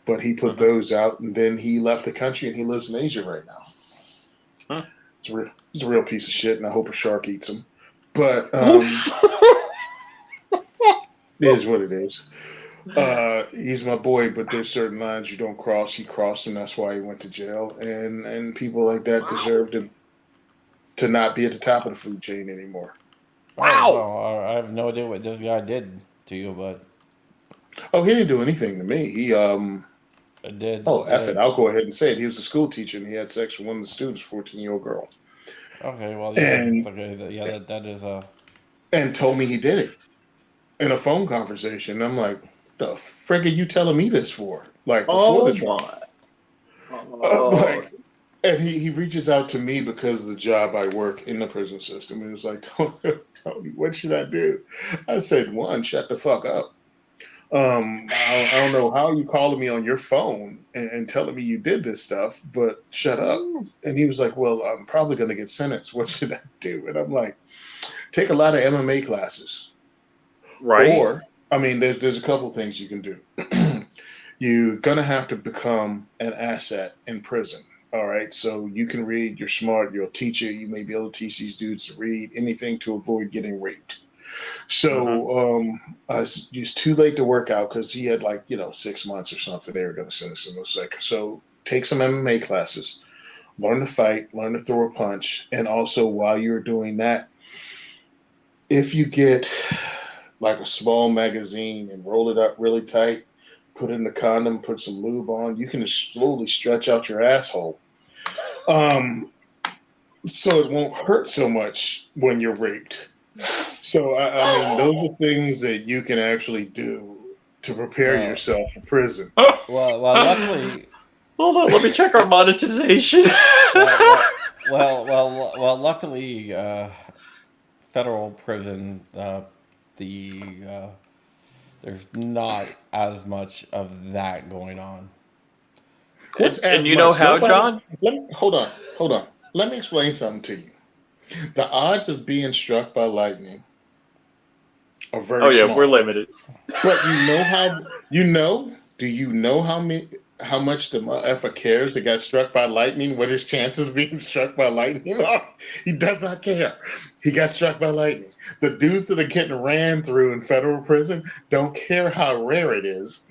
But he put those out, and then he left the country, and he lives in Asia right now. He's a real piece of shit, and I hope a shark eats him. But it is what it is. He's my boy, but there's certain lines you don't cross. He crossed them. That's why he went to jail. And people like that deserve to not be at the top of the food chain anymore. Wow. Well, I have no idea what this guy did to you, but Oh, he didn't do anything to me. He it did. Oh, F it. I'll go ahead and say it. He was a school teacher, and he had sex with one of the students, 14-year-old girl. Okay, well, yeah, And that is and told me he did it in a phone conversation. I'm like, the frig are you telling me this for? Like, before the trial. Like, and he reaches out to me because of the job I work in the prison system. And he was like, Tony, what should I do? I said, one, shut the fuck up. I don't know how you calling me on your phone and telling me you did this stuff, but shut up. And he was like, well, I'm probably going to get sentenced. What should I do? And I'm like, take a lot of MMA classes. Right. Or, I mean, there's a couple things you can do. You're going to have to become an asset in prison. All right. So you can read, you're smart, you're a teacher, you may be able to teach these dudes to read, anything to avoid getting raped. So it's too late to work out, because he had 6 months or something. They were going to sentence him. It was like, so take some MMA classes, learn to fight, learn to throw a punch. And also, while you're doing that, if you get like a small magazine and roll it up really tight, put it in the condom, put some lube on, you can slowly stretch out your asshole. So it won't hurt so much when you're raped. So, I mean, those are things that you can actually do to prepare yourself for prison. well, luckily. Hold on, let me check our monetization. Luckily, federal prison, the there's not as much of that going on. What's And as you know much? how, Nobody. John? Hold on. Let me explain something to you. The odds of being struck by lightning are Oh very yeah, we're small. limited. But you know how do you know how much the motherfucker cares that got struck by lightning, what his chances of being struck by lightning are? He does not care. He got struck by lightning. The dudes that are getting ran through in federal prison don't care how rare it is.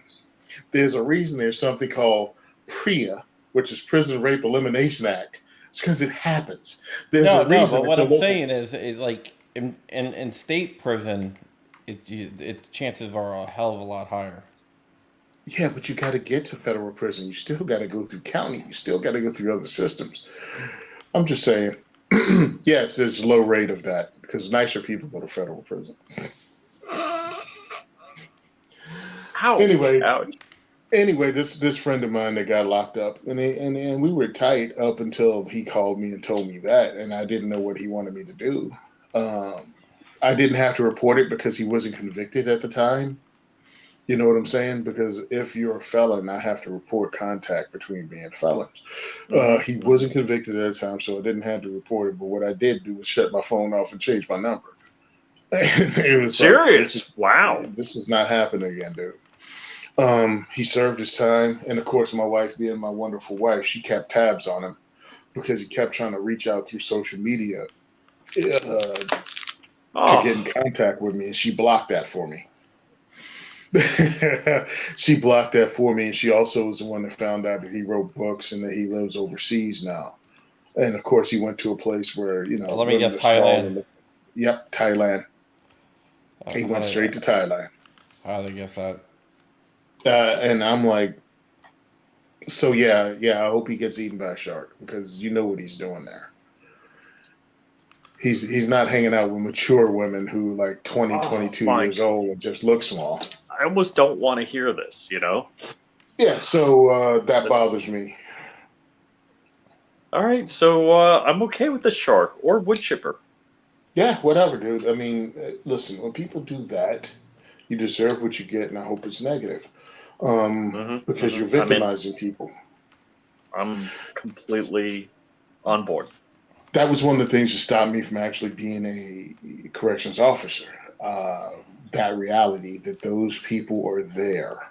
There's a reason there's something called PREA, which is Prison Rape Elimination Act. It's because it happens. There's No, a no, reason but that what the I'm local. saying is, like in state prison, it chances are a hell of a lot higher. Yeah, but you got to get to federal prison. You still got to go through county. You still got to go through other systems. I'm just saying, yes, there's a low rate of that because nicer people go to federal prison. Ouch! Anyway, Ouch! this friend of mine that got locked up, and we were tight up until he called me and told me that, and I didn't know what he wanted me to do. I didn't have to report it because he wasn't convicted at the time. You know what I'm saying? Because if you're a felon, I have to report contact between me and felons. He wasn't convicted at the time, so I didn't have to report it. But what I did do was shut my phone off and change my number. It was like Serious? Wow. this is not happening again, dude. He served his time, and of course, my wife, being my wonderful wife, she kept tabs on him because he kept trying to reach out through social media to get in Oh, contact with me, and she blocked that for me. She blocked that for me, and she also was the one that found out that he wrote books and that he lives overseas now. And of course, he went to a place where Let me women guess, are small. Thailand. Yep, Thailand. He How went do straight to Thailand, they guess that? and I'm like, so yeah. I hope he gets eaten by a shark because you know what he's doing there. He's not hanging out with mature women who like 20, oh 22 my! years old and just look small. I almost don't want to hear this. You know. Yeah, so that That's bothers me. all right. So I'm okay with the shark or wood chipper. Yeah, whatever, dude. I mean, listen, when people do that, you deserve what you get, and I hope it's negative, because you're I mean, victimizing people. I'm completely on board. That was one of the things that stopped me from actually being a corrections officer. Uh, that reality that those people are there,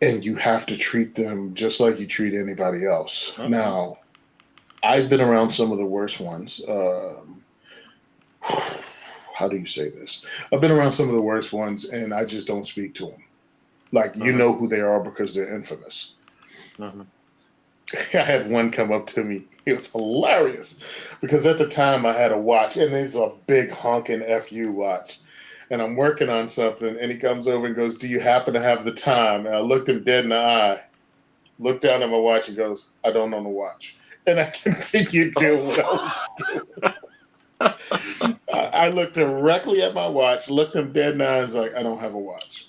and you have to treat them just like you treat anybody else. Mhm. Now, I've been around some of the worst ones. How do you say this? I've been around some of the worst ones, and I just don't speak to them. Like, you Mhm. know who they are because they're infamous. Mhm. I had one come up to me. It was hilarious because at the time I had a watch, and it's a big honking FU watch. And I'm working on something, and he comes over and goes, "Do you happen to have the time?" And I looked him dead in the eye, looked down at my watch, and goes, "I don't own a watch." And I continued doing what I was I looked directly at my watch, looked him dead in the eye, and was like, "I don't have a watch."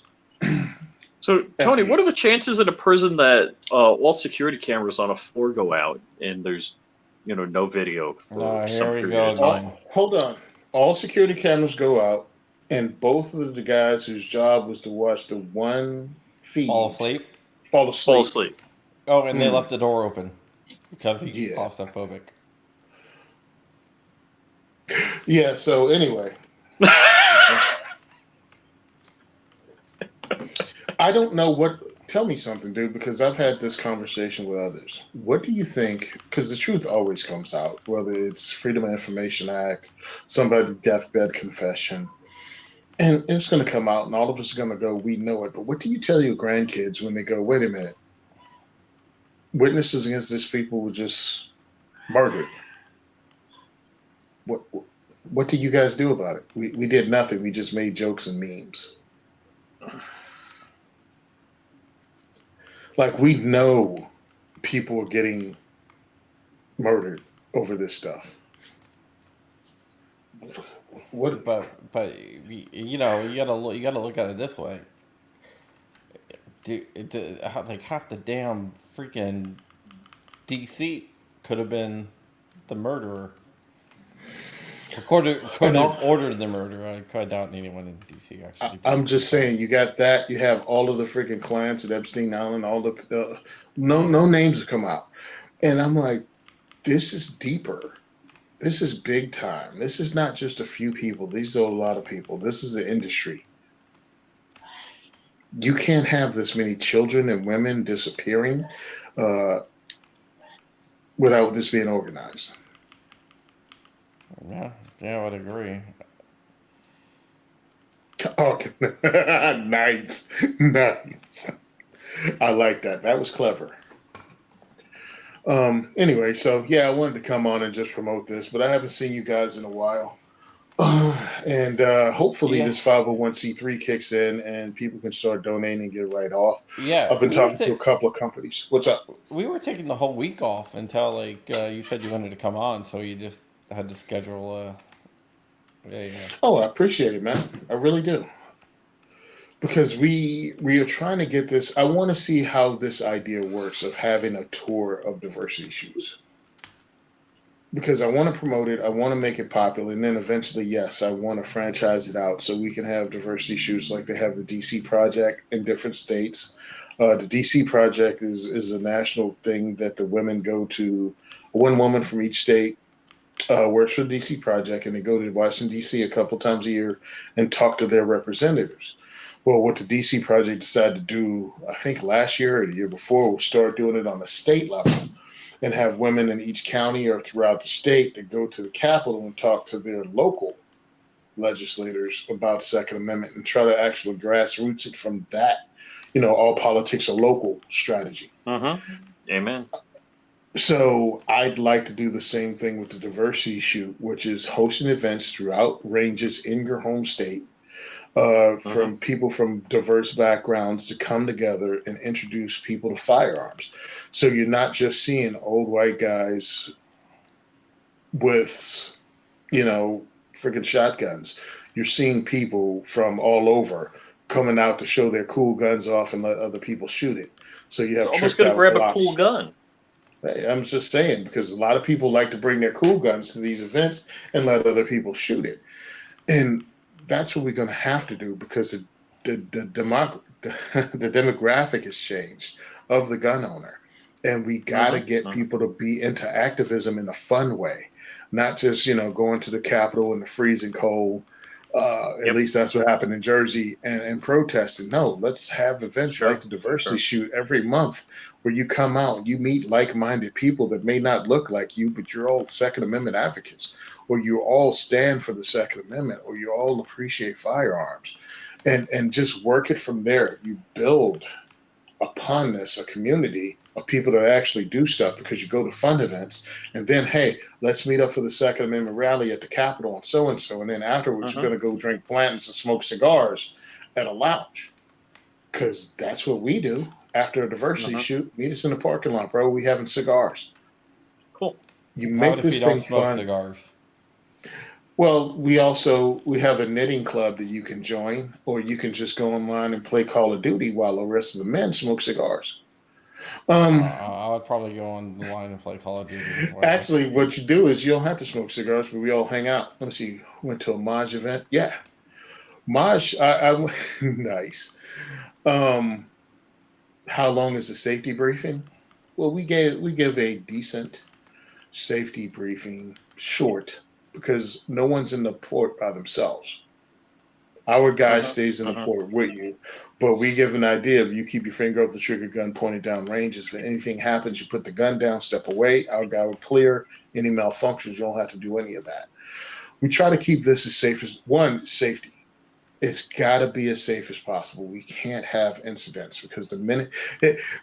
So, F Tony, you. what are the chances in a prison that all security cameras on a floor go out and there's, no video for No, some here we period go of time? again. Hold on. All security cameras go out, and both of the guys whose job was to watch the one Fall feed asleep. fall Fall asleep. asleep. Oh, and they Hmm. left the door open because he's Yeah. claustrophobic. Yeah. So anyway, I don't know what. Tell me something, dude, because I've had this conversation with others. What do you think? Because the truth always comes out, whether it's Freedom of Information Act, somebody's deathbed confession, and it's going to come out, and all of us are going to go, "We know it." But what do you tell your grandkids when they go, "Wait a minute, witnesses against these people were just murdered"? What what do you guys do about it? We did nothing. We just made jokes and memes. Like we know people are getting murdered over this stuff. What? But you gotta look at it this way. Like half the damn freaking DC could have been the murderer. Could have ordered the murder. I doubt anyone in DC actually. I'm just saying, you got that. You have all of the freaking clients at Epstein Island. All the no names have come out, and I'm like, this is deeper. This is big time. This is not just a few people. These are a lot of people. This is the industry. You can't have this many children and women disappearing without this being organized. Yeah, I would agree. Oh, nice. I like that. That was clever. Anyway, so yeah, I wanted to come on and just promote this, but I haven't seen you guys in a while. And hopefully this 501c3 kicks in and people can start donating and get right off. Yeah, I've been talking to a couple of companies. What's up? We were taking the whole week off until like you said you wanted to come on, so you just had to schedule. Oh, I appreciate it, man. I really do. Because we are trying to get this. I want to see how this idea works of having a tour of diversity shoots. Because I want to promote it, I want to make it popular, and then eventually, yes, I want to franchise it out so we can have diversity shoots like they have the DC Project in different states. The DC Project is a national thing that the women go to. One woman from each state works for the DC Project, and they go to Washington, D.C. a couple times a year and talk to their representatives. Well, what the DC Project decided to do, I think last year or the year before, was start doing it on the state level and have women in each county or throughout the state that go to the Capitol and talk to their local legislators about the Second Amendment and try to actually grassroots it from that, all politics are local strategy. Amen. So I'd like to do the same thing with the diversity shoot, which is hosting events throughout ranges in your home state from people from diverse backgrounds to come together and introduce people to firearms. So you're not just seeing old white guys with, freaking shotguns. You're seeing people from all over coming out to show their cool guns off and let other people shoot it. So you have almost going to grab a cool gun. Hey, I'm just saying, because a lot of people like to bring their cool guns to these events and let other people shoot it. And that's what we're going to have to do, because the demographic has changed of the gun owner. And we got to get people to be into activism in a fun way, not just, going to the Capitol in the freezing cold. At least that's what happened in Jersey and protesting. No, let's have events like the diversity shoot every month where you come out and you meet like-minded people that may not look like you, but you're all Second Amendment advocates, or you all stand for the Second Amendment, or you all appreciate firearms, and just work it from there. You build upon this a community of people that actually do stuff, because you go to fun events and then, hey, let's meet up for the Second Amendment rally at the Capitol and so. And then afterwards, you're going to go drink plantons and smoke cigars at a lounge, because that's what we do after a diversity shoot. Meet us in the parking lot, bro. We having cigars. Cool. You make this thing fun. Cigars? Well, we have a knitting club that you can join, or you can just go online and play Call of Duty while the rest of the men smoke cigars. I would probably go on the line and play Call of Duty. Actually, what you do is you don't have to smoke cigars, but we all hang out. Let me see. Went to a Maj event. Yeah, Maj. I nice. How long is the safety briefing? Well, we give a decent safety briefing, short, because no one's in the port by themselves. Our guy stays in the port with you, but we give an idea of you keep your finger off the trigger gun pointed down ranges. If anything happens, you put the gun down, step away. Our guy will clear any malfunctions. You don't have to do any of that. We try to keep this as safe as safety. It's got to be as safe as possible. We can't have incidents, because the minute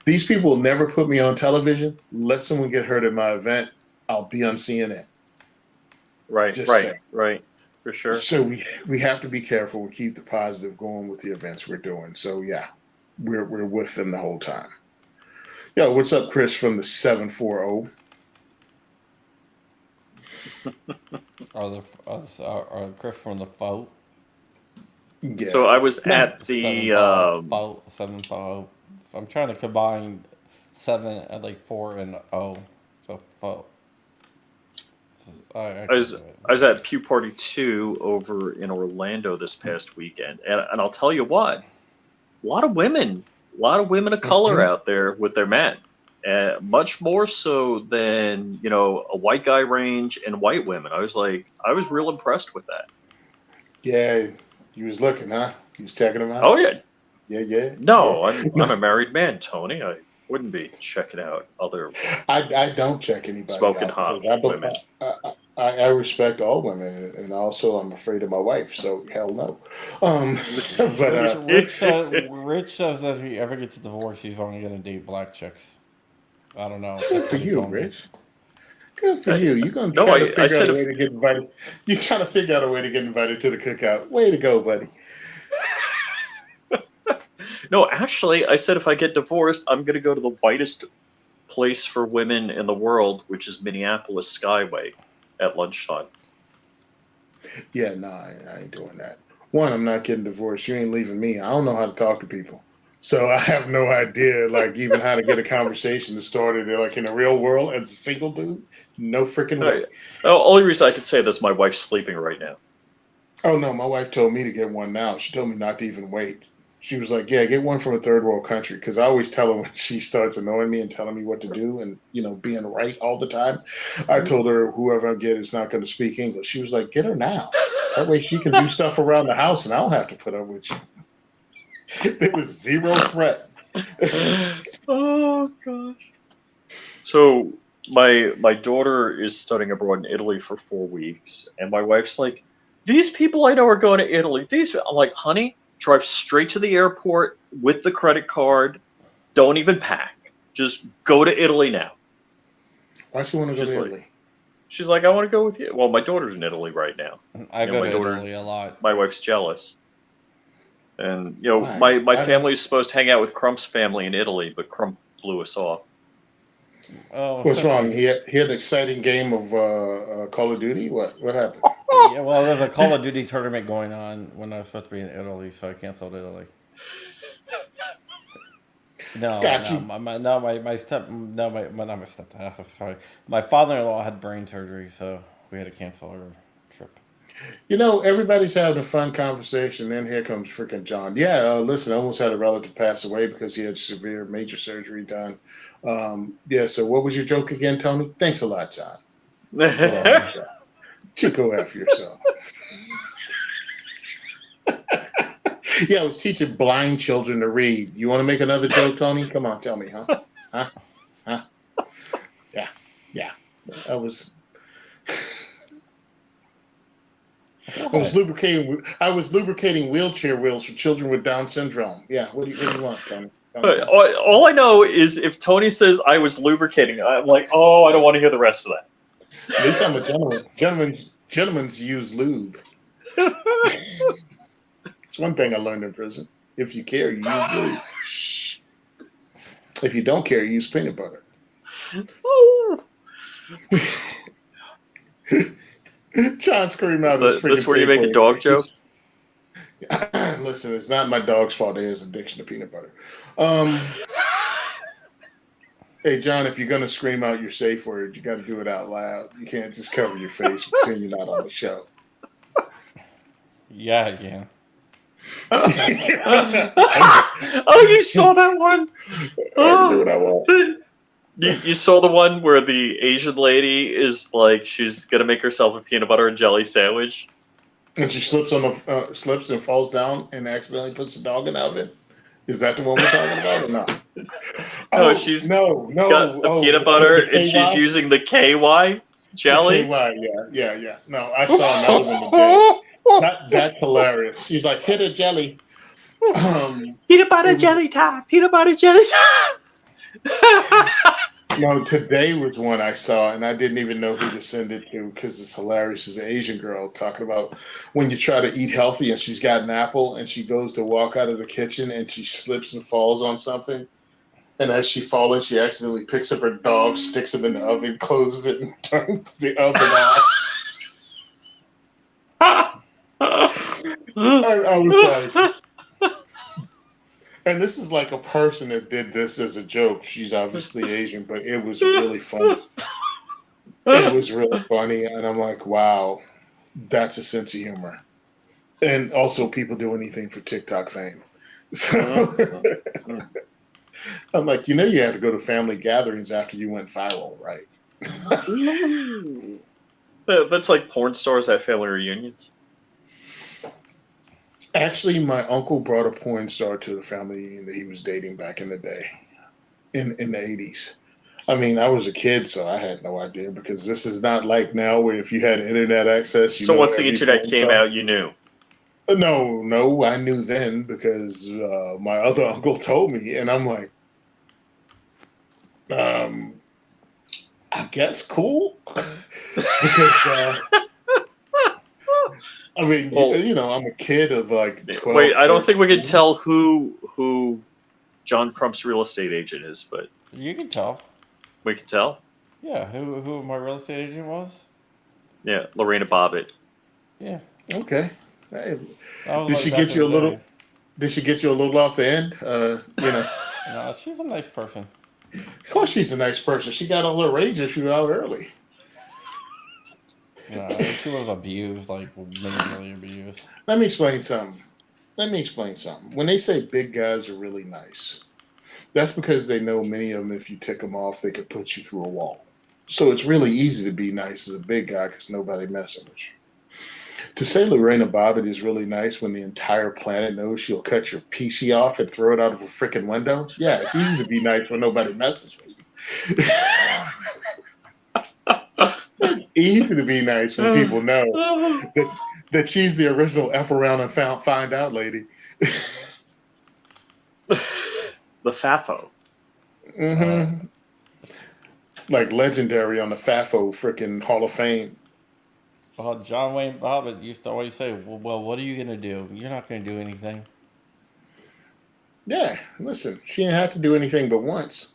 these people will never put me on television. Let someone get hurt at my event, I'll be on CNN. Right. For sure. So we have to be careful. We keep the positive going with the events we're doing. So yeah, we're with them the whole time. Yo, what's up, Chris from the 740? Are Chris from the foe? Yeah. So I was at the 740. I'm trying to combine 7 and 4 and 0. So foe. I I was at Pew Party 2 over in Orlando this past weekend, and I'll tell you what, a lot of women of color out there with their men, much more so than a white guy range and white women. I was real impressed with that. Yeah, you was looking, huh? You was checking them out. Oh yeah. Yeah. No, yeah. I'm a married man, Tony. I wouldn't be checking out other I don't check anybody smoking out hot because women. I respect all women, and also I'm afraid of my wife, so hell no. But Rich says that if he ever gets a divorce, he's only going to date black chicks. I don't know. good That's for what he you, told me. Rich. Good for you. You're gonna No, try to I figure said out a way to get invited. You trying to figure out a way to get invited to the cookout. Way to go, buddy. No, actually, I said if I get divorced, I'm going to go to the whitest place for women in the world, which is Minneapolis Skyway, at lunchtime. Yeah, no, I ain't doing that. One, I'm not getting divorced. You ain't leaving me. I don't know how to talk to people. So I have no idea, like, even how to get a conversation started, like, in the real world as a single dude. No freaking way. Only reason I could say this, my wife's sleeping right now. Oh, no, my wife told me to get one now. She told me not to even wait. She was like, yeah, get one from a third world country. Because I always tell her when she starts annoying me and telling me what to do and, being right all the time. I told her whoever I get is not going to speak English. She was like, get her now. That way she can do stuff around the house and I don't have to put up with you. There was zero threat. Oh, gosh. So my daughter is studying abroad in Italy for 4 weeks. And my wife's like, these people I know are going to Italy. I'm like, honey, drive straight to the airport with the credit card. Don't even pack. Just go to Italy now. Why she want to go to Italy? She's like, I want to go with you. Well, my daughter's in Italy right now. I go to Italy a lot. My wife's jealous. And, my family is supposed to hang out with Crump's family in Italy, but Crump blew us off. Oh, what's wrong? He had an exciting game of Call of Duty? What happened? Yeah, well, there's a Call of Duty tournament going on when I was supposed to be in Italy, so I canceled Italy. My father-in-law had brain surgery, so we had to cancel our trip. Everybody's having a fun conversation, then here comes freaking John. Yeah, listen, I almost had a relative pass away because he had severe major surgery done. So what was your joke again, Tony? Thanks a lot, John. You go after yourself. Yeah, I was teaching blind children to read. You want to make another joke, Tony? Come on, tell me, huh? Yeah. I was lubricating wheelchair wheels for children with Down syndrome. Yeah, what do you want, Tony? All I know is if Tony says I was lubricating, I'm like, oh, I don't want to hear the rest of that. At least I'm a gentleman. Gentlemen's use lube. It's one thing I learned in prison. If you care, you use lube. If you don't care, you use peanut butter. John screamed out his freaking this where you make a dog joke? Listen, it's not my dog's fault. He has addiction to peanut butter. Hey, John, if you're going to scream out your safe word, you got to do it out loud. You can't just cover your face and pretend you're not on the show. Yeah, I can. Oh, you saw that one? You saw the one where the Asian lady is like, she's going to make herself a peanut butter and jelly sandwich. And she slips and falls down and accidentally puts the dog in the oven? Is that the one we're talking about or not? No, she's got the peanut butter and she's using the KY jelly. The KY, yeah. No, I saw another one today. That's hilarious. She's like, hit a jelly. Peanut butter jelly time. Peanut butter jelly time. No, today was one I saw, and I didn't even know who to send it to because it's hilarious. It's an Asian girl talking about when you try to eat healthy and she's got an apple and she goes to walk out of the kitchen and she slips and falls on something. And as she falls, she accidentally picks up her dog, sticks him in the oven, closes it, and turns the oven off. I was like... And this is like a person that did this as a joke. She's obviously Asian, but it was really funny. It was really funny, and I'm like, wow, that's a sense of humor. And also, people do anything for TikTok fame. So I'm like, you had to go to family gatherings after you went viral, right? But it's like porn stars at family reunions. Actually, my uncle brought a porn star to the family reunion that he was dating back in the day, in the 80s. I mean, I was a kid, so I had no idea because this is not like now where if you had internet access, So once the every internet porn came star. out, you knew. No, I knew then because my other uncle told me, and I'm like, um, I guess cool because I mean, Well, I'm a kid of like 12, wait, I don't think we can 13. tell who John Crump's real estate agent is, but You can tell. we can tell. Yeah, who my real estate agent was? Yeah, Lorena Bobbitt. Yeah, Okay. Hey, that was did like she back get in you the a little? day. Did she get you a little off the end? No, she's a nice person. Of course she's a nice person. She got all her rage issue out early. No, she was abused, like majorly abused. Let me explain something. When they say big guys are really nice, that's because they know many of them, if you tick them off, they could put you through a wall. So it's really easy to be nice as a big guy because nobody messing with you. To say Lorena Bobbitt is really nice when the entire planet knows she'll cut your PC off and throw it out of a freaking window, yeah, it's easy to be nice when nobody messes with you. It's easy to be nice when people know that she's the original F around and find out lady. The FAFO. Mm-hmm. Like legendary on the FAFO freaking Hall of Fame. Well, John Wayne Bobbitt used to always say, well, what are you going to do? You're not going to do anything. Yeah, listen, she didn't have to do anything but once.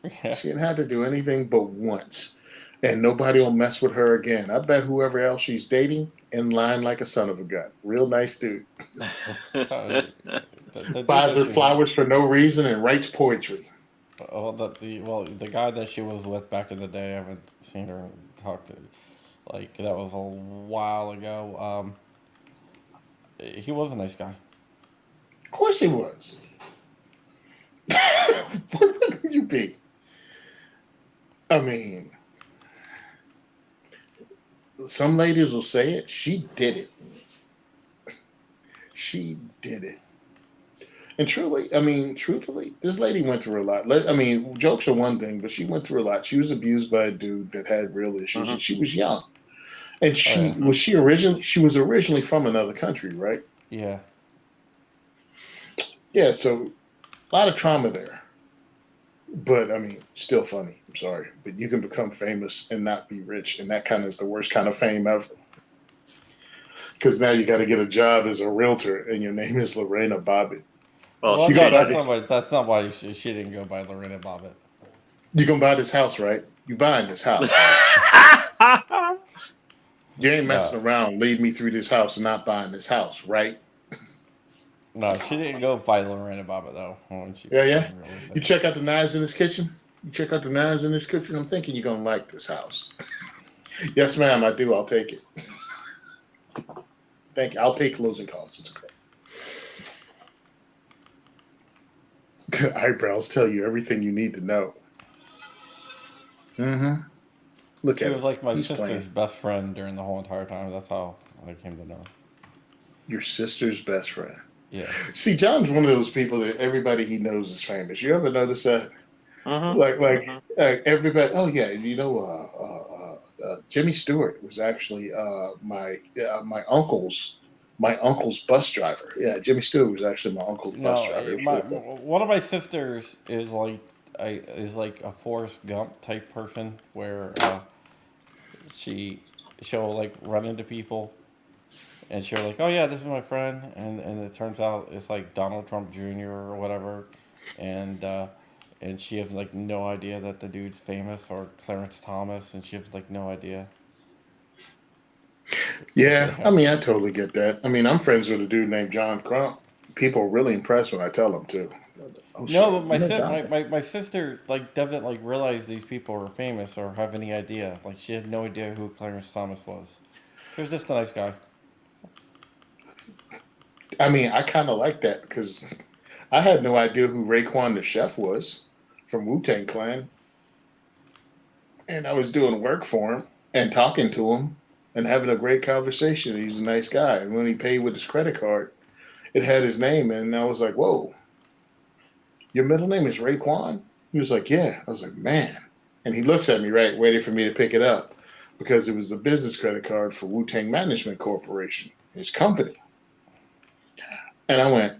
Yeah. She didn't have to do anything but once. And nobody will mess with her again. I bet whoever else she's dating, in line like a son of a gun. Real nice dude. The dude Buys that her flowers for no reason and writes poetry. the guy that she was with back in the day, I haven't seen her talk to. Like, that was a while ago. He was a nice guy. Of course he was. What wouldn't you be? I mean, some ladies will say it. She did it. She did it. And truthfully, this lady went through a lot. I mean, jokes are one thing, but she went through a lot. She was abused by a dude that had real issues, and she was young. And she was originally from another country, right? Yeah. Yeah, so a lot of trauma there. But I mean, still funny. I'm sorry, but you can become famous and not be rich, and that kind of is the worst kind of fame ever. Because now you got to get a job as a realtor, and your name is Lorena Bobbitt. Well, No, that's not why she didn't go by Lorena Bobbitt. You can buy this house, right? You buying this house. You ain't messing around. Lead me through this house and not buying this house, right? No, she didn't go by Lorena Bobbitt though. Yeah. You check out the knives in this kitchen. I'm thinking you're gonna like this house. Yes, ma'am. I do. I'll take it. Thank you. I'll pay closing costs. It's okay. Eyebrows tell you everything you need to know. Mm-hmm. Look She at was like my He's sister's playing. best friend during the whole entire time. That's how I came to know. Your sister's best friend. Yeah. See, John's one of those people that everybody he knows is famous. You ever notice that? Mm-hmm. Like everybody. Oh yeah, Jimmy Stewart was actually my uncle's bus driver. Yeah, Jimmy Stewart was actually my uncle's bus driver. One of my sisters is like a Forrest Gump type person where she'll like run into people and she'll like, oh yeah, this is my friend, and it turns out it's like Donald Trump Jr. or whatever, and she has like no idea that the dude's famous, or Clarence Thomas, and she has like no idea. Yeah, I mean, I totally get that. I mean, I'm friends with a dude named John Crump. People are really impressed when I tell them too. Oh, No, shit. but my, You know sis- John? my sister like doesn't like realize these people are famous or have any idea. Like she had no idea who Clarence Thomas was. She was just a nice guy. I mean, I kind of like that because I had no idea who Raekwon the Chef was from Wu-Tang Clan. And I was doing work for him and talking to him and having a great conversation. He's a nice guy. And when he paid with his credit card, it had his name. And I was like, whoa, your middle name is Raekwon? He was like, yeah. I was like, man. And he looks at me, right, waiting for me to pick it up because it was a business credit card for Wu-Tang Management Corporation, his company. And I went,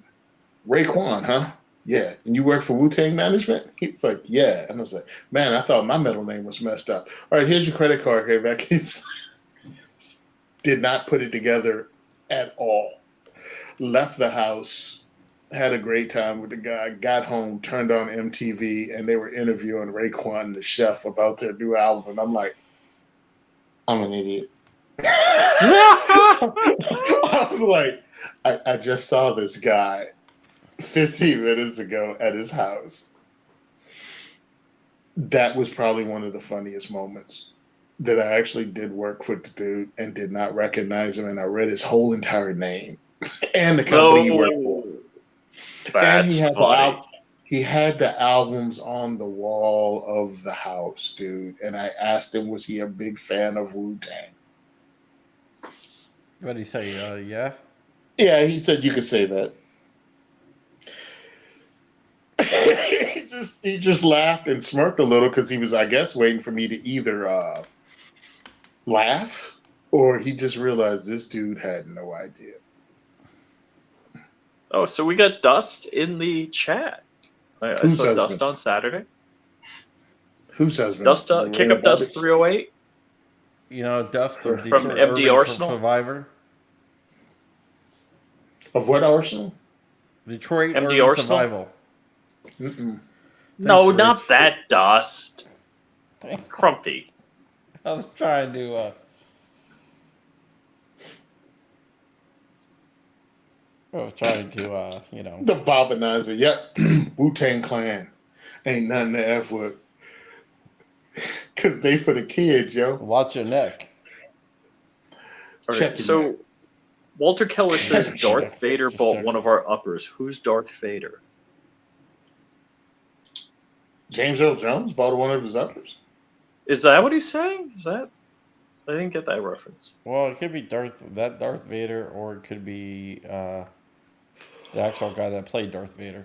Raekwon, huh? Yeah. And you work for Wu-Tang Management? He's like, yeah. And I was like, man, I thought my middle name was messed up. All right, here's your credit card. Okay, back. Did not put it together at all. Left the house, had a great time with the guy, got home, turned on MTV, and they were interviewing Raekwon the Chef about their new album. And I'm like, I'm an idiot. I was like, I just saw this guy 15 minutes ago at his house. That was probably one of the funniest moments that I actually did work for the dude and did not recognize him. And I read his whole entire name and the company he worked for. And That's funny. he had the albums on the wall of the house, dude. And I asked him, was he a big fan of Wu-Tang? What did he say? Yeah. Yeah, he said you could say that. he just laughed and smirked a little because he was, I guess, waiting for me to either laugh or he just realized this dude had no idea. Oh, so we got Dust in the chat. I Whose saw husband? Dust on Saturday. Whose husband? Dust, kick up Dust 308. You know, Dust of From Detroit MD Urban Arsenal? Survivor. Of what Arsenal? Detroit MD Urban Arsenal? Survival. Mm-mm. No, Thanks, not Rich. that Dust. Thanks. Crumpy. I was trying to. You know. The Bobanizer. Yep. Wu-Tang Clan. Ain't nothing to F with. Because they for the kids, yo. Watch your neck. All Check right, your so neck. Walter Keller says Check. Darth Vader Check. bought one of our uppers. Who's Darth Vader? James Earl Jones bought one of his uppers. Is that what he's saying? Is that? I didn't get that reference. Well, it could be Darth Vader, or it could be the actual guy that played Darth Vader.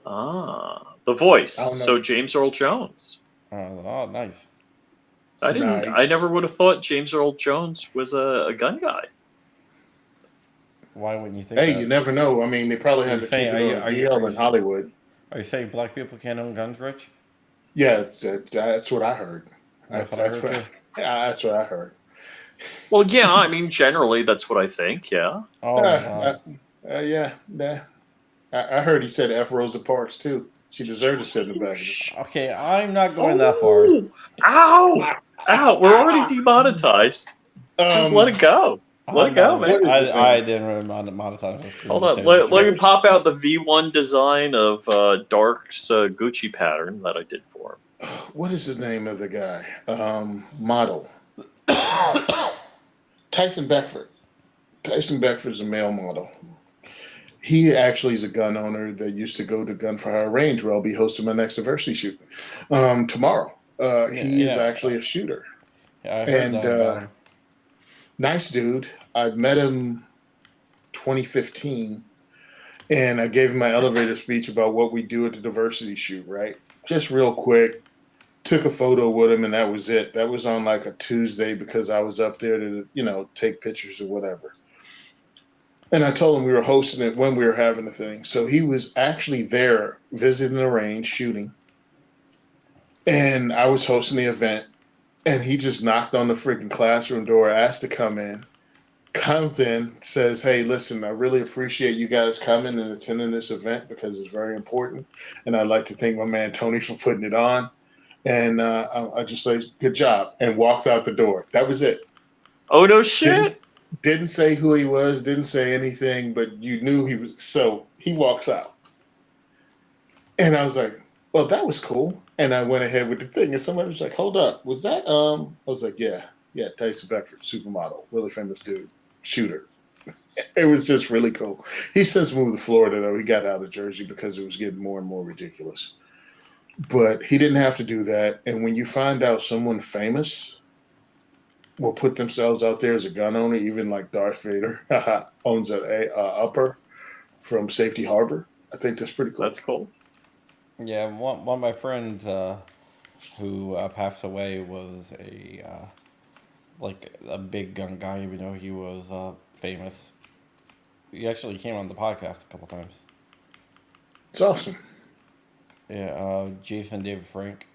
Ah, the voice. I don't know. So James Earl Jones. Oh, nice. I didn't. Nice. I never would have thought James Earl Jones was a gun guy. Why wouldn't you think Hey, that? you never know. I mean, they probably had Are to you keep saying- it are on you- DL are in you- Hollywood. Are you saying black people can't own guns, Rich? Yeah, that's what I heard. That's what I heard too. Yeah, that's what I heard. Well, yeah. I mean, generally, that's what I think. Yeah. Oh, Yeah. I heard he said F. Rosa Parks too. She deserved to sit in the back. okay. I'm not going that far. Ooh, ow! Ow! We're already demonetized. Just let it go. Let it go, man. I didn't really monetize this. Hold on. Let me pop out the V1 design of Dark's Gucci pattern that I did for him. What is the name of the guy? Model. Tyson Beckford. Tyson Beckford's a male model. He actually is a gun owner that used to go to Gun for Hire Range, where I'll be hosting my next anniversary shoot tomorrow. He is actually a shooter. Yeah, I heard And that about him. nice dude. I met him 2015, and I gave him my elevator speech about what we do at the diversity shoot, right? Just real quick. Took a photo with him, and that was it. That was on like a Tuesday because I was up there to, take pictures or whatever. And I told him we were hosting it when we were having the thing. So he was actually there visiting the range, shooting. And I was hosting the event. And he just knocked on the freaking classroom door, asked to come in. Comes in, says, hey, listen, I really appreciate you guys coming and attending this event because it's very important. And I'd like to thank my man Tony for putting it on. And I just say, good job. And walks out the door. That was it. Oh, no shit. Didn't say who he was, didn't say anything, but you knew he was. So he walks out. And I was like, well, that was cool. And I went ahead with the thing, and somebody was like, hold up, was that I was like, yeah, Tyson Beckford, supermodel, really famous dude, shooter. It was just really cool. He since moved to Florida though. He got out of Jersey because it was getting more and more ridiculous. But he didn't have to do that. And when you find out someone famous will put themselves out there as a gun owner, even like Darth Vader owns an upper from Safety Harbor, I think that's pretty cool. That's cool. Yeah, one of my friends who passed away was like a big gun guy, even though he was famous. He actually came on the podcast a couple times. It's awesome. Yeah, Jason David Frank.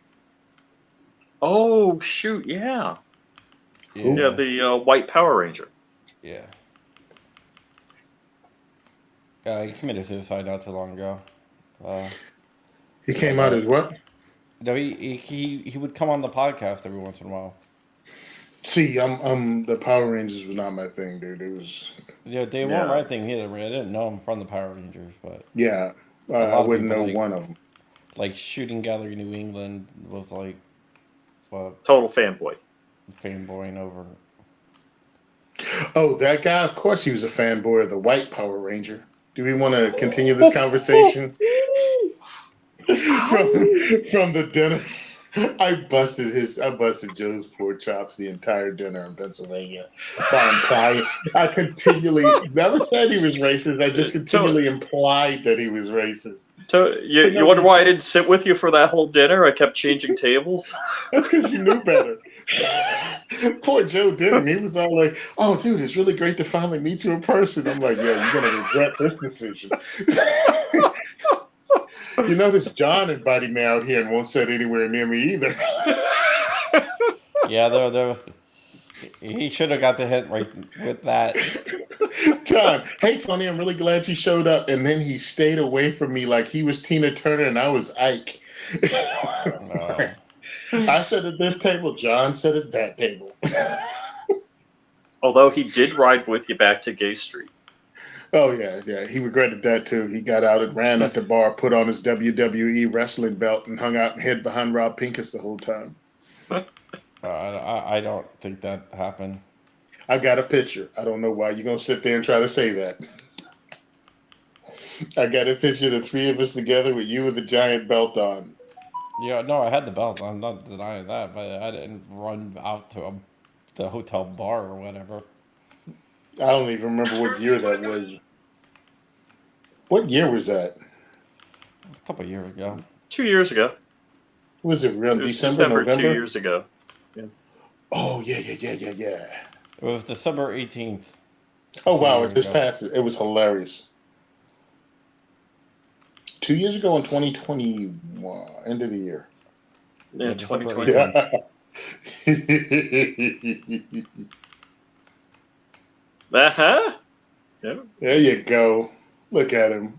Oh shoot! Yeah. Yeah, Yeah, the White Power Ranger. yeah. He committed suicide not too long ago. He came out as what? No, he would come on the podcast every once in a while. See, I'm the Power Rangers was not my thing, dude. It was Yeah, they weren't my thing either. I didn't know him from the Power Rangers, but yeah. a lot I of wouldn't people know one of them. like Shooting Gallery New England was like Total fanboy. fanboying over. Oh, that guy. Of course, he was a fanboy of the White Power Ranger. Do we want to continue this conversation from the dinner? I busted Joe's pork chops the entire dinner in Pennsylvania. I continually never said he was racist. I just continually implied that he was racist. So you wonder why I didn't sit with you for that whole dinner? I kept changing tables. That's because you knew better. Poor Joe didn't. He was all like, "Oh, dude, it's really great to finally meet you in person." I'm like, "Yeah, you're gonna regret this decision." You notice John invited me out here and won't sit anywhere near me either. Yeah, he should have got the hint right with that. John, hey Tony, I'm really glad you showed up. And then he stayed away from me like he was Tina Turner and I was Ike. No. I sat at this table, John sat at that table. Although he did ride with you back to Gay Street. Oh, yeah. He regretted that, too. He got out and ran at the bar, put on his WWE wrestling belt, and hung out and hid behind Rob Pincus the whole time. I don't think that happened. I got a picture. I don't know why you're going to sit there and try to say that. I got a picture of the three of us together with you with the giant belt on. Yeah, no, I had the belt. I'm not denying that, but I didn't run out to the hotel bar or whatever. I don't even remember what year that was. What year was that? A couple of years ago. 2 years ago. Was it around December, November? 2 years ago. Yeah. Oh, yeah. It was December 18th. Oh, wow, it just passed. It was hilarious. 2 years ago in 2021, end of the year. Yeah, December 2020. Uh-huh. Yeah. There you go. Look at him.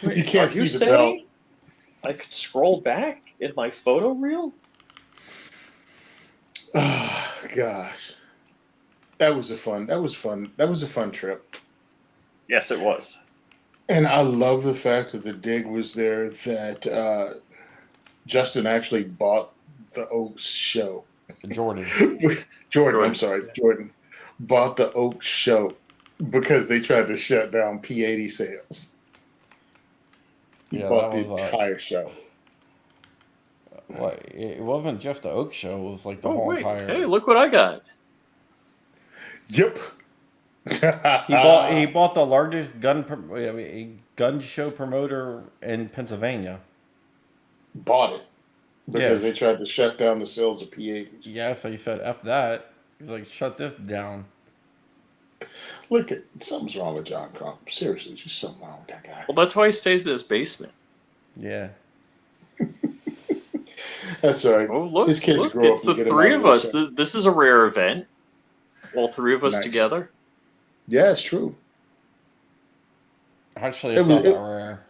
You can't see the belt. I could scroll back in my photo reel? Oh, gosh. That was a fun trip. Yes, it was. And I love the fact that the dig was there, that Justin actually bought the Oaks show. Jordan bought the Oaks show because they tried to shut down P80 sales. He bought the entire show. Well, it wasn't just the Oaks show. It was like the whole entire. Hey, look what I got. Yep. He bought the largest gun show promoter in Pennsylvania. Bought it because they tried to shut down the sales of P80s. Yeah, so he said, "F that." He's like, "Shut this down." Look, something's wrong with John Crump. Seriously, there's just something wrong with that guy. Well, that's why he stays in his basement. Yeah. That's all right. Oh, look, his kids grow up. It's the three of us. This is a rare event. All three of us together. Yeah, it's true. Actually, it's not that rare.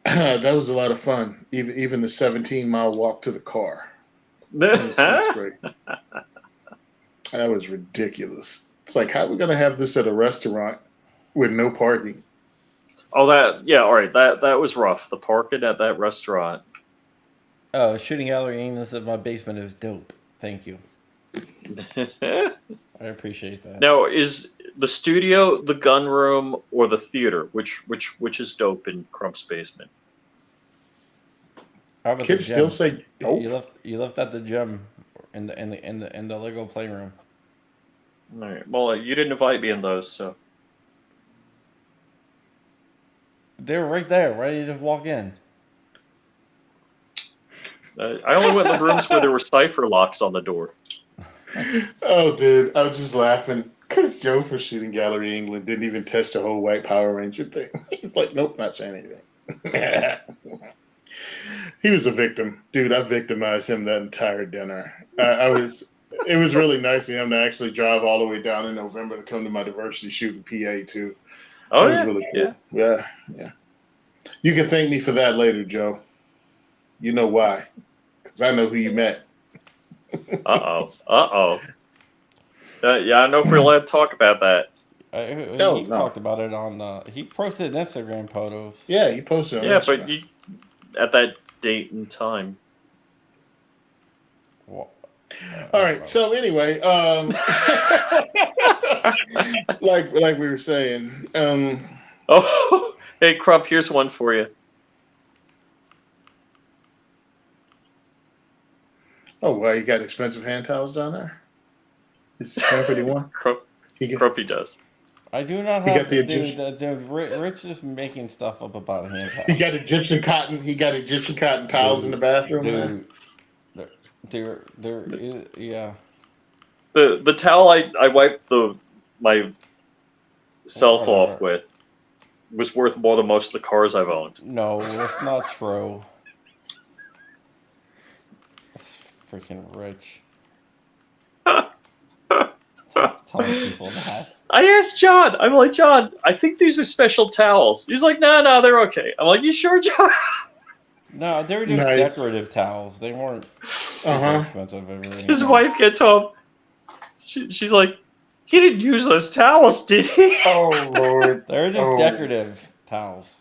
That was a lot of fun. Even the 17-mile walk to the car. That was great. That was ridiculous. It's like, how are we going to have this at a restaurant with no parking. Oh, all right. That was rough. The parking at that restaurant. Oh, shooting gallery English in my basement is dope. Thank you. I appreciate that. Now, is the studio, the gun room, or the theater? Which is dope in Crump's basement? How about Kids the still gym? say dope. You left at the gym in the Lego playroom. All right. Well, you didn't invite me in those, so. They were right there. Why did you just walk in? I only went in the rooms where there were cipher locks on the door. Oh, dude, I was just laughing because Joe for Shooting Gallery England didn't even test the whole white Power Ranger thing. He's like, nope, not saying anything. He was a victim, dude. I victimized him that entire dinner. It was really nice of him to actually drive all the way down in November to come to my diversity shooting PA too. Oh, It was yeah. really cool. Yeah. You can thank me for that later, Joe. You know why? Because I know who you met. Uh-oh. Yeah, I don't know if we're allowed to talk about that. He talked about it on he posted Instagram photos. Yeah, he posted on Yeah, Instagram. but at that date and time. Well, all right. So anyway, like we were saying, Oh, hey, Crump, here's one for you. oh, well, you got expensive hand towels down there? Is this company one? Crumpy does. I do not He have got the Rich is making stuff up about a hand towel. He got Egyptian cotton. He got Egyptian cotton towels in the bathroom. Yeah. The towel I wiped my self off with was worth more than most of the cars I've owned. No, that's not true. That's freaking Rich. Stop telling people that. I asked John. I'm like, John, I think these are special towels. He's like, no, they're okay. I'm like, you sure, John? No, they were just decorative towels. They weren't super expensive. His wife gets home. She's like, he didn't use those towels, did he? Oh, Lord. They were just decorative towels.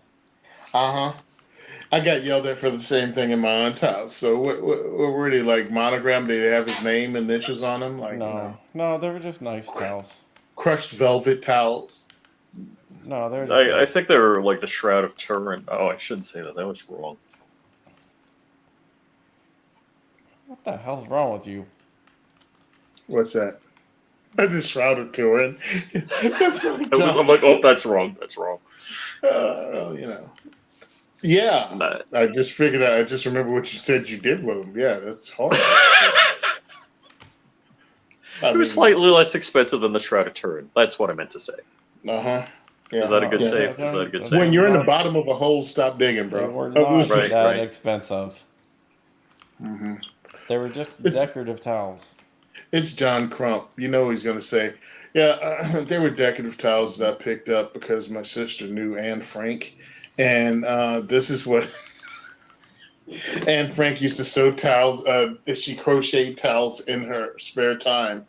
I got yelled at for the same thing in my aunt's house. So what were they, like monogram? Did they have his name and initials on them? Like, no, they were just nice towels. Crushed velvet towels. No, they're. I think they were like the Shroud of Turin. Oh, I shouldn't say that. That was wrong. What the hell's wrong with you? What's that? The Shroud of Turin. I'm like, oh, that's wrong. That's wrong. Yeah. Nah. I just figured out. I just remember what you said you did with them. Yeah, that's hard. It was slightly less expensive than the Shroud of Turin. That's what I meant to say. Yeah, is that a good save? Is that a good save? When you're in the bottom of a hole, stop digging, bro. They were not that expensive. Mm-hmm. They were just decorative towels. It's John Crump. You know he's going to say, yeah, they were decorative towels that I picked up because my sister knew Anne Frank. And this is what Anne Frank used to sew towels. She crocheted towels in her spare time.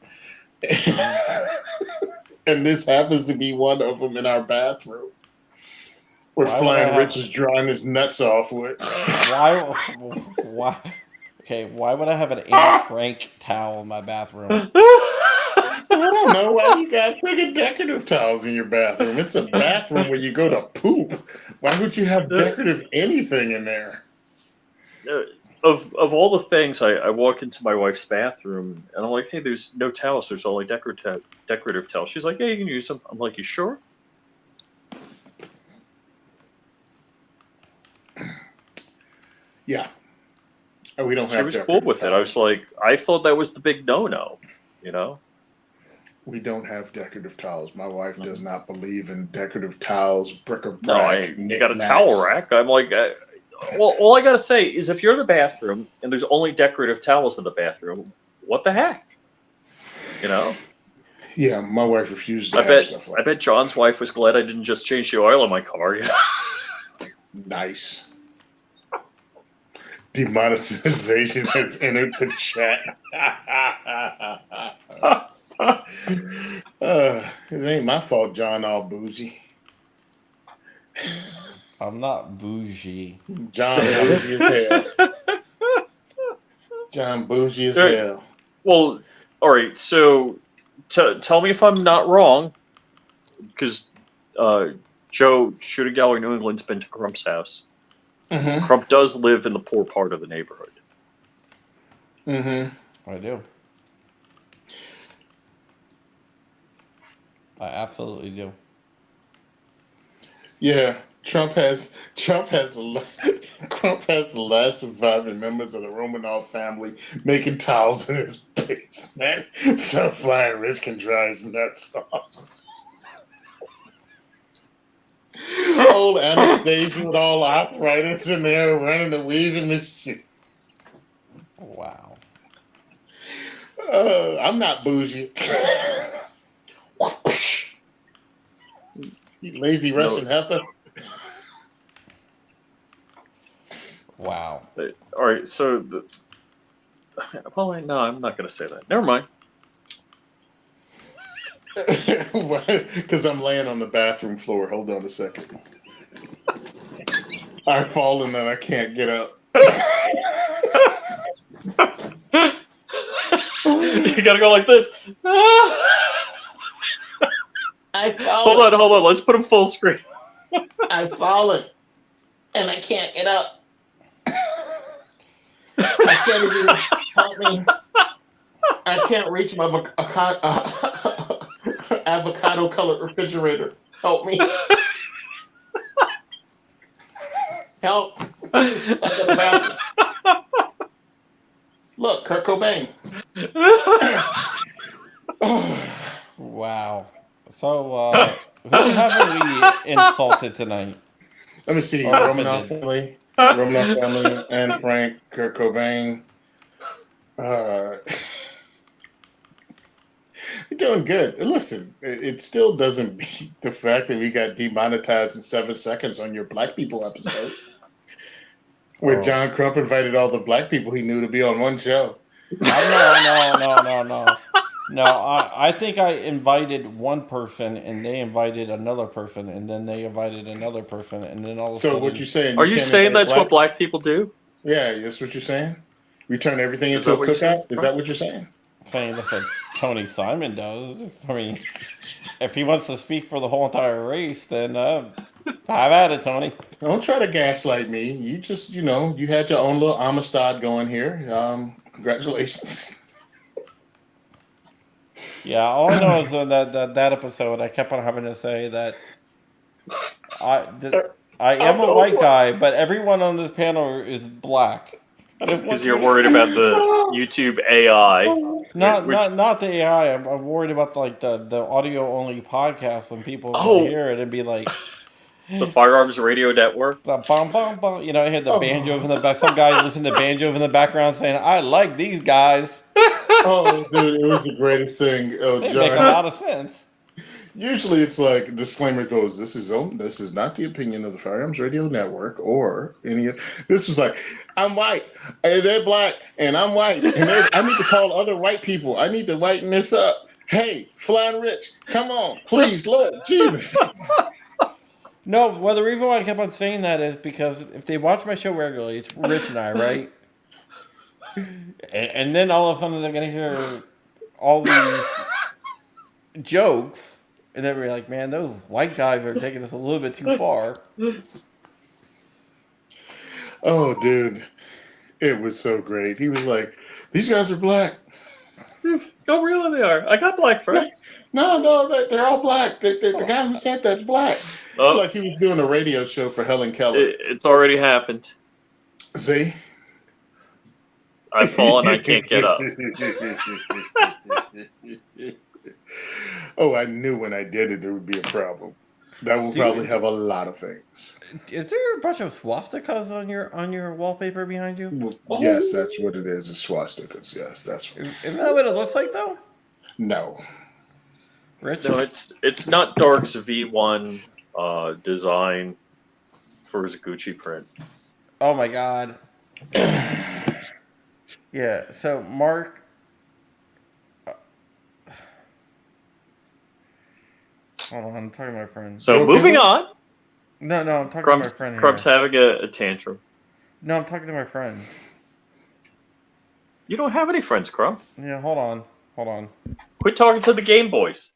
And this happens to be one of them in our bathroom. Where Flying Rich is drying his nuts off with. Why? Okay, why would I have an Anne Frank towel in my bathroom? I don't know why you got freaking decorative towels in your bathroom. It's a bathroom where you go to poop. Why would you have decorative anything in there? Of all the things, I walk into my wife's bathroom and I'm like, hey, there's no towels. There's only decorative towels. She's like, yeah, you can use them. I'm like, you sure? Yeah. We don't have. She was cool with it. I was like, I thought that was the big no-no, We don't have decorative towels. My wife does not believe in decorative towels, bric-a-brac. No, you got a towel rack. I'm like, well, all I got to say is if you're in the bathroom and there's only decorative towels in the bathroom, what the heck? Yeah, my wife refused to have stuff like I bet John's wife was glad I didn't just change the oil in my car. Nice. Demonetization has entered the chat. It ain't my fault John all boozy. I'm not bougie. John bougie as hell. John bougie as Right. hell. Well, all right. So, tell me if I'm not wrong, because Joe Shooting Gallery New England's been to Crump's house. Mm-hmm. Crump does live in the poor part of the neighborhood. Mm-hmm. I do. I absolutely do. Yeah, Trump has Crump has the last surviving members of the Romanov family making towels in his basement so Flying Rich can dry his nuts off. Old Anastasia with all arthritis in there running the weaving machine. Wow. I'm not bougie. You lazy Russian heifer. Wow. All right. So, well, no, I'm not going to say that. Never mind. Because I'm laying on the bathroom floor. Hold on a second. I've fallen and I can't get up. You got to go like this. Hold on. Let's put him full screen. I've fallen and I can't get up. I can't even help me. I can't reach my avocado colored refrigerator. Help me. Help. Stuck in the bathroom. Look, Kurt Cobain. Wow. So, who haven't we insulted tonight? Let me see. Or Romanov offended? family, Anne Frank, Kurt Cobain. We're doing good. Listen, it still doesn't beat the fact that we got demonetized in 7 seconds on your Black People episode. Where Oh. John Crump invited all the Black people he knew to be on one show. No. No, I think I invited one person, and they invited another person, and then they invited another person, and then all of a So sudden... what you're saying? Are you saying that's what Black people do? Yeah, that's what you're saying. We turn everything Is into a that what you're saying? cookout. Is that what you're saying? saying that's what Tony Simon does. I mean, if he wants to speak for the whole entire race, then have at it, Tony. Don't try to gaslight me. You just, you had your own little Amistad going here. Congratulations. Yeah, all I know is that episode, I kept on having to say that I am a white guy, but everyone on this panel is black. Because you're worried about the YouTube AI. Not the AI. I'm worried about the audio only podcast when people hear it and be like, the Firearms Radio Network. Bum, bum, bum. You know, I hear the banjos in the back. Some guy listening to banjos in the background saying, "I like these guys." Oh, dude, it was the greatest thing. Oh, They John, make a lot of sense. Usually, it's like disclaimer goes: "This is not the opinion of the Firearms Radio Network or any of." This was like, "I'm white, and they're black, and I'm white, and I need to call other white people. I need to whiten this up. Hey, Flying Rich, come on, please, Lord Jesus." No, well, the reason why I kept on saying that is because if they watch my show regularly, it's Rich and I, right? And then all of a sudden they're going to hear all these jokes, and then we're like, man, those white guys are taking this a little bit too far. Oh, dude, it was so great. He was like, "These guys are black." Oh, really? They are. I got black friends. No, they're all black. The guy who said that's black. Oh. Like he was doing a radio show for Helen Keller. It's already happened. See? I've fallen. I can't get up. Oh, I knew when I did it, there would be a problem. That will probably have a lot of things. Is there a bunch of swastikas on your wallpaper behind you? Well, yes, that's what it is. It's swastikas. Yes, that's what. Isn't that what it looks like, though? No. Rich? No, it's not Dark's V1 design for his Gucci print. Oh my god. Yeah, so Mark. Hold on, I'm talking to my friend. So moving on. No, I'm talking to my friend here. Crumb's having a tantrum. No, I'm talking to my friend. You don't have any friends, Crumb. Yeah, hold on. Quit talking to the Game Boys.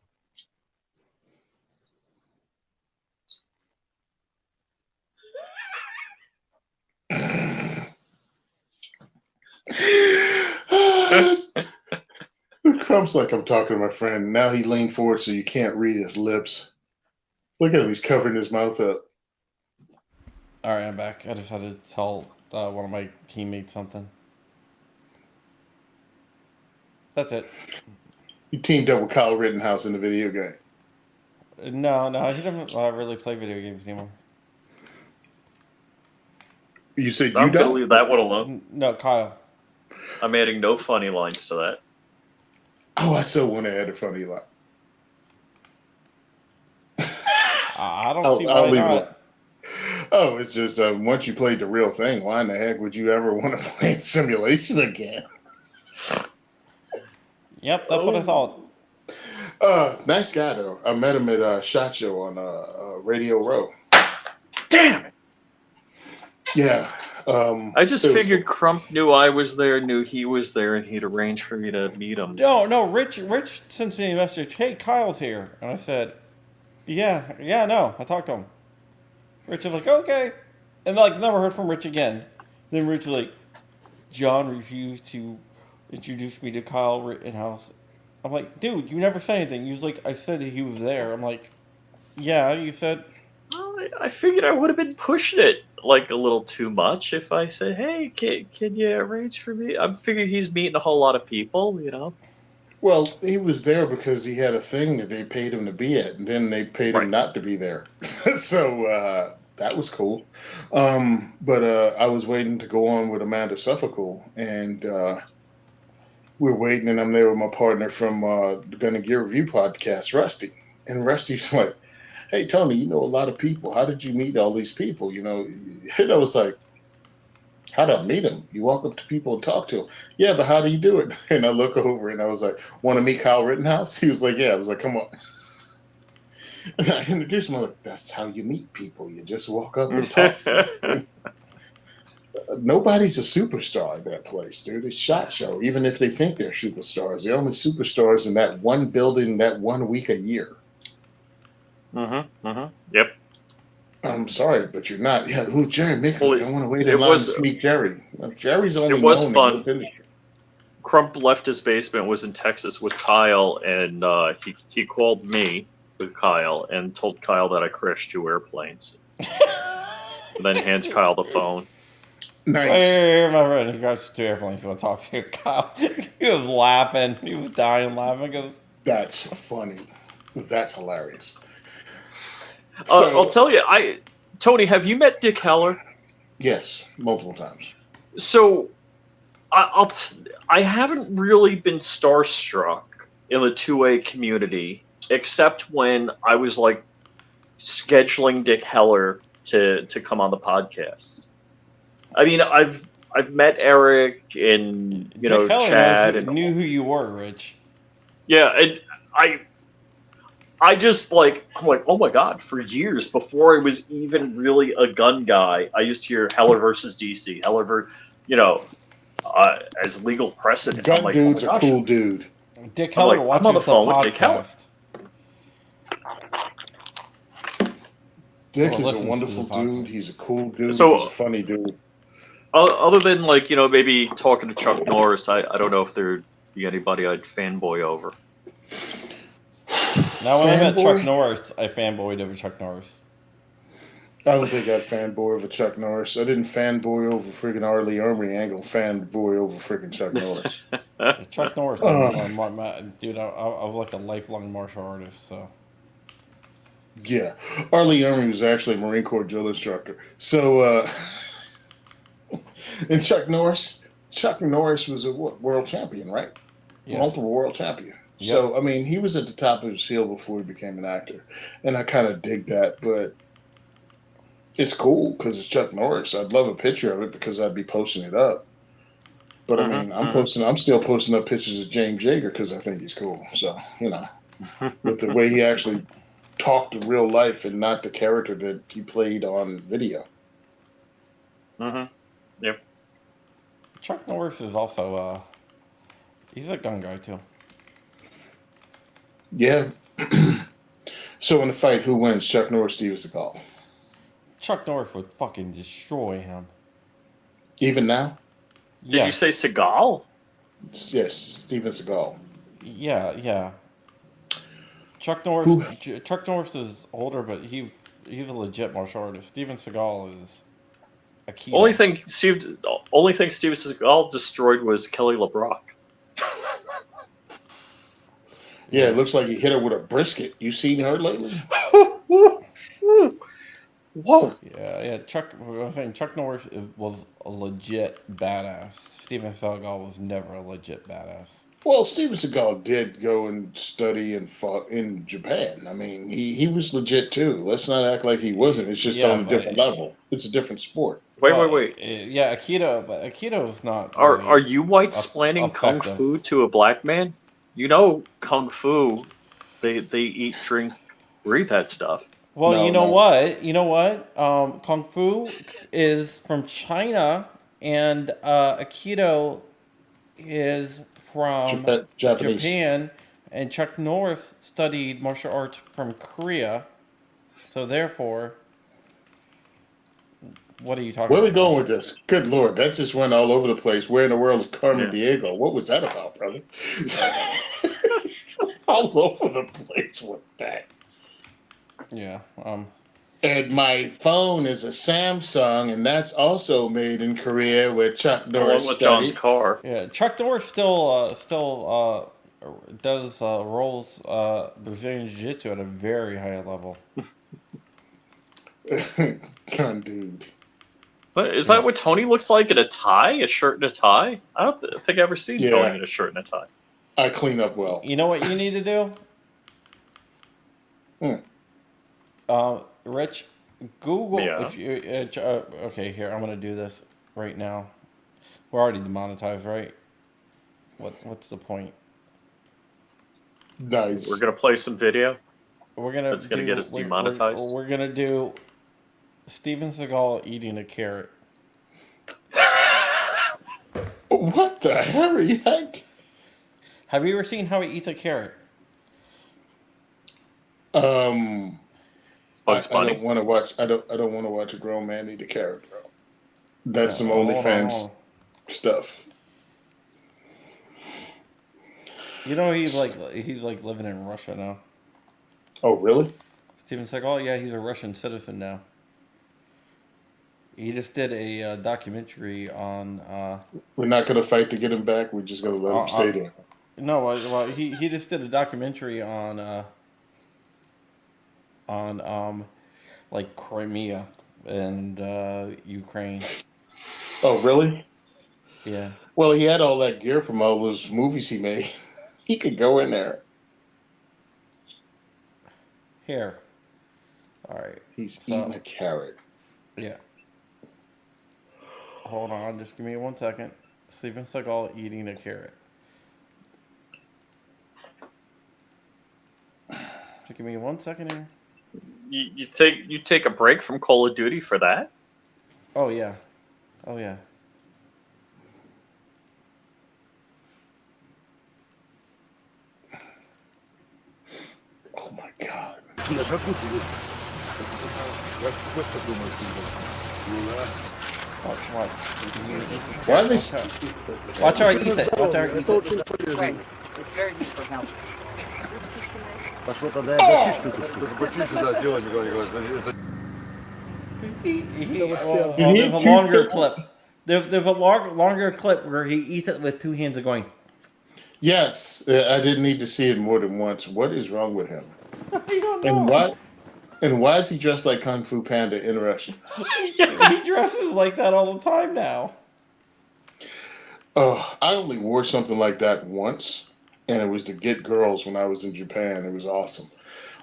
Crumb's like I'm talking to my friend. Now he leaned forward so you can't read his lips. Look at him, he's covering his mouth up. All right, I'm back. I just had to tell one of my teammates something. That's it. You teamed up with Kyle Rittenhouse in the video game. No, he doesn't really play video games anymore. You said I'm you gonna don't? leave that one alone. No, Kyle. I'm adding no funny lines to that. Oh, I still want to add a funny line. I don't see why not. Oh, it's just once you played the real thing, why in the heck would you ever want to play simulation again? Yep, that's what I thought. Nice guy though. I met him at SHOT Show on Radio Row. Damn it! Yeah. I just figured Crump knew I was there, knew he was there, and he'd arrange for me to meet him. No, Rich sent me a message. Hey, Kyle's here, and I said, yeah, no, I talked to him. Rich was like, okay, and like never heard from Rich again. Then Rich was like, John refused to introduce me to Kyle Rittenhouse. I'm like, dude, you never said anything. He was like, I said he was there. I'm like, yeah, you said. Well, I figured I would have been pushing it like a little too much if I said, hey, can you arrange for me? I figured he's meeting a whole lot of people, you know. Well, he was there because he had a thing that they paid him to be at, and then they paid him not to be there. So that was cool. But I was waiting to go on with Amanda Suffolk, and we're waiting, and I'm there with my partner from the Gun and Gear Review podcast, Rusty. And Rusty's like, hey, Tony, you know a lot of people. How did you meet all these people? You know, and I was like, how did I meet them? You walk up to people and talk to them. Yeah, but how do you do it? And I look over and I was like, want to meet Kyle Rittenhouse? He was like, yeah. I was like, come on. And I introduced him. I'm like, that's how you meet people. You just walk up and talk to them. Nobody's a superstar in that place, dude. It's SHOT Show. Even if they think they're superstars, they're only superstars in that one building, that 1 week a year. Yep. I'm sorry, but you're not. Yeah, who's Jerry Mickle? I want to wait in line to meet Jerry. Jerry's only it was known fun. in this industry. Crump left his basement, was in Texas with Kyle, and he called me with Kyle and told Kyle that I crashed 2 airplanes. And then hands Kyle the phone. Nice. Hey, my friend, he got 2 airplanes. You want to talk to Kyle? He was laughing. He was dying laughing. He goes, That's funny. That's hilarious. I'll tell you, Tony, have you met Dick Heller? Yes, multiple times. So, I haven't really been starstruck in the 2A community, except when I was like scheduling Dick Heller to come on the podcast. I mean, I've met Eric and Dick Heller Chad knew who you were, Rich. Yeah, and I just I'm like, oh my god! For years before I was even really a gun guy, I used to hear Heller versus DC, Heller as legal precedent. Gun I'm like, dude's oh my a gosh. cool dude. Dick Heller I'm watches on the the phone with Dick Heller. podcast. Dick Well, is a listens to wonderful the podcast. dude. He's a cool dude. So- He's a funny dude. Other than maybe talking to Chuck Norris, I don't know if there'd be anybody I'd fanboy over. Now, when I met Fanboy? Chuck Norris, I fanboyed over Chuck Norris. I don't think I'd fanboy over Chuck Norris. I didn't fanboy over friggin' R. Lee Ermey. I ain't gonna fanboy over friggin' Chuck Norris. Chuck Norris, dude, I was like a lifelong martial artist, so. Yeah. R. Lee Ermey was actually a Marine Corps drill instructor. So, and Chuck Norris was a world champion, right? Yes. Multiple world champion. Yep. So, I mean, he was at the top of his field before he became an actor. And I kind of dig that, but it's cool because it's Chuck Norris. I'd love a picture of it because I'd be posting it up. But I mean, I'm still posting up pictures of James Yeager because I think he's cool. So, with the way he actually talked in real life and not the character that he played on video. Mm-hmm. Yep. Chuck Norris is also he's a gun guy too. Yeah. So in the fight, who wins, Chuck Norris, Steven Seagal? Chuck Norris would fucking destroy him. Even now? Did you say Seagal? Yes, Steven Seagal. Yeah. Chuck Norris is older, but he's a legit martial artist. Steven Seagal is a key. Only thing Steven Seagal destroyed was Kelly LeBrock. Yeah, it looks like he hit her with a brisket. You seen her lately? Whoa. Yeah. Chuck Norris was a legit badass. Steven Seagal was never a legit badass. Well, Steven Seagal did go and study and fought in Japan. I mean, he was legit too. Let's not act like he wasn't. It's just on a different level. It's a different sport. Wait. Yeah, Aikido is not. Are you white-splaining kung fu to a black man? You know, kung fu, they eat, drink, breathe that stuff. Well, no, you know what? Kung fu is from China, and Aikido is from Japan, and Chuck Norris studied martial arts from Korea. So therefore, what are you talking about? Where are we going with this? Good Lord, that just went all over the place. Where in the world is Carmen Diego? What was that about, brother? All over the place with that. Yeah. And my phone is a Samsung, and that's also made in Korea, where Chuck Norris with John's car. Yeah, Chuck Norris still does rolls Brazilian Jiu-Jitsu at a very high level. God, dude. But is that what Tony looks like in a tie? A shirt and a tie? I don't think I've ever seen Tony in a shirt and a tie. I clean up well. You know what you need to do? Rich, Google if you. Okay, here I'm gonna do this right now. We're already demonetized, right? What's the point? Nice. We're gonna play some video. That's gonna get us demonetized. We're gonna do Steven Seagal eating a carrot. What the hairy heck? Have you ever seen how he eats a carrot? Bugs Bunny. I don't want to watch. I don't want to watch a grown man eat a carrot, bro. That's some OnlyFans stuff. You know he's like living in Russia now. Oh really? Steven Seagal, yeah, he's a Russian citizen now. He just did a documentary on. We're not gonna fight to get him back. We're just gonna let him stay there. No, well, he just did a documentary on like Crimea and Ukraine. Oh really? Yeah. Well, he had all that gear from all those movies he made. He could go in there. Here. All right. He's eating a carrot. Yeah. Hold on, just give me 1 second. Steven Seagal eating a carrot. Just give me 1 second here. You take a break from Call of Duty for that? Oh yeah. Oh yeah. Oh my God. Why are they? Watch how I eat it. Watch how I eat it. Right. It's very good for health. There's a longer clip. There's a longer clip where he eats it with 2 hands and going. Yes, I didn't need to see it more than once. What is wrong with him? I don't know. And why is he dressed like Kung Fu Panda in Russia? He dresses like that all the time now. Oh, I only wore something like that once, and it was to get girls when I was in Japan. It was awesome.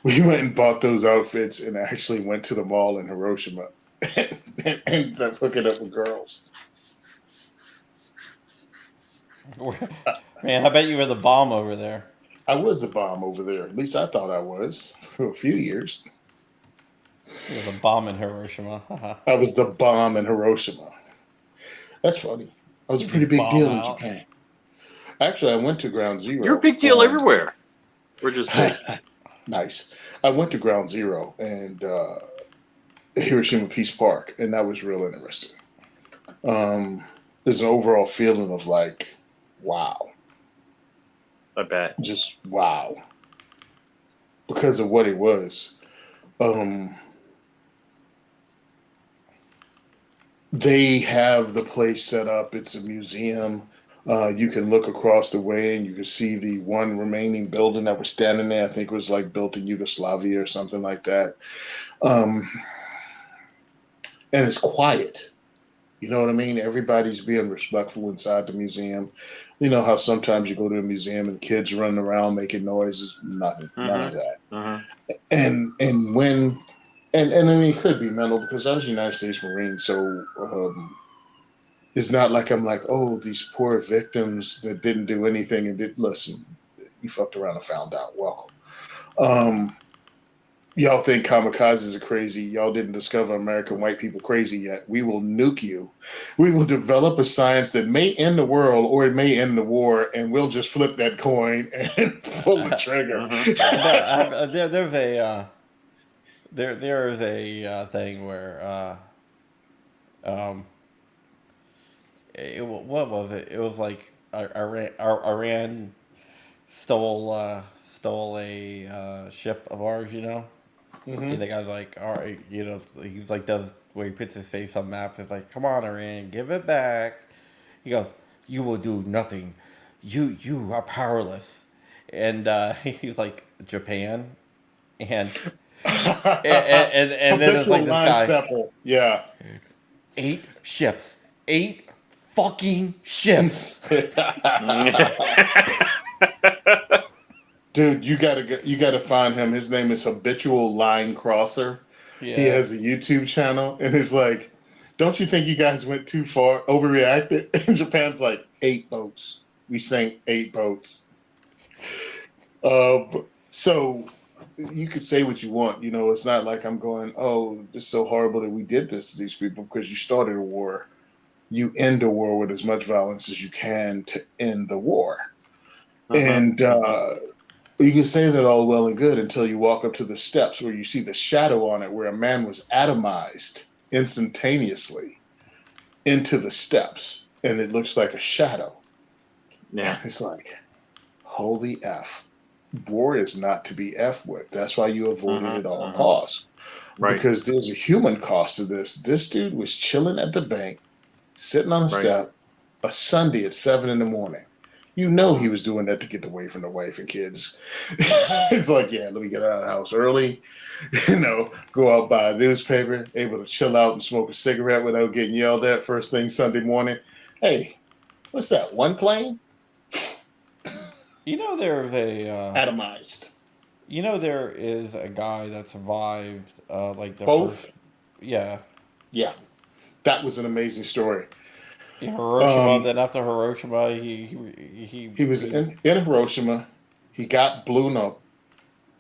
We went and bought those outfits and actually went to the mall in Hiroshima and ended up hooking up with girls. Man, I bet you were the bomb over there. I was the bomb over there. At least I thought I was. for a few years. It was a bomb in Hiroshima. I was the bomb in Hiroshima. That's funny. I was a pretty big Bomb deal in out. Japan. Actually, I went to Ground Zero. You're a big deal everywhere. We're just me. Nice. I went to Ground Zero and Hiroshima Peace Park, and that was real interesting. There's an overall feeling of like, wow, I bet. just wow, because of what it was. They have the place set up. It's a museum. You can look across the way and you can see the one remaining building that was standing there. I think it was like built in Yugoslavia or something like that. And it's quiet. You know what I mean? Everybody's being respectful inside the museum. You know how sometimes you go to a museum and kids running around making noises? Nothing. None of that. And when and I mean, it could be mental because I was a United States Marine, so it's not like I'm like, oh, these poor victims that didn't do anything and did listen. You fucked around and found out. Welcome. Y'all think kamikazes are crazy. Y'all didn't discover American white people crazy yet. We will nuke you. We will develop a science that may end the world or it may end the war, and we'll just flip that coin and pull the trigger. But there's a thing where what was it? It was like Iran stole a ship of ours, you know. Mhm. And the guy's like, all right, you know, he's like, does where he puts his face on maps. It's like, come on, Iran, give it back. He goes, you will do nothing. You are powerless. And he's like, Japan, and then it's like this guy, Stepple. Yeah. 8 ships, 8 fucking ships. Dude, you gotta find him. His name is Habitual Line Crosser. Yeah. He has a YouTube channel, and it's like, don't you think you guys went too far, overreacted? And Japan's like, 8 boats. We sank 8 boats. So you could say what you want. You know, it's not like I'm going, oh, it's so horrible that we did this to these people, because you started a war. You end a war with as much violence as you can to end the war. And you can say that all well and good until you walk up to the steps where you see the shadow on it, where a man was atomized instantaneously into the steps, and it looks like a shadow. Yeah. It's like, holy F. War is not to be F with. That's why you avoid it at all costs. Right. Because there's a human cost to this. This dude was chilling at the bank, sitting on a step, a Sunday at 7 a.m. You know he was doing that to get away from the wife and kids. It's like, yeah, let me get out of the house early, you know, go out, buy a newspaper, able to chill out and smoke a cigarette without getting yelled at first thing Sunday morning. Hey, what's that, one plane? You know, there's a Atomized. you know, there is a guy that survived like the Both? first, yeah, Yeah, that was an amazing story. Hiroshima. Then after Hiroshima, he was in Hiroshima. He got blown up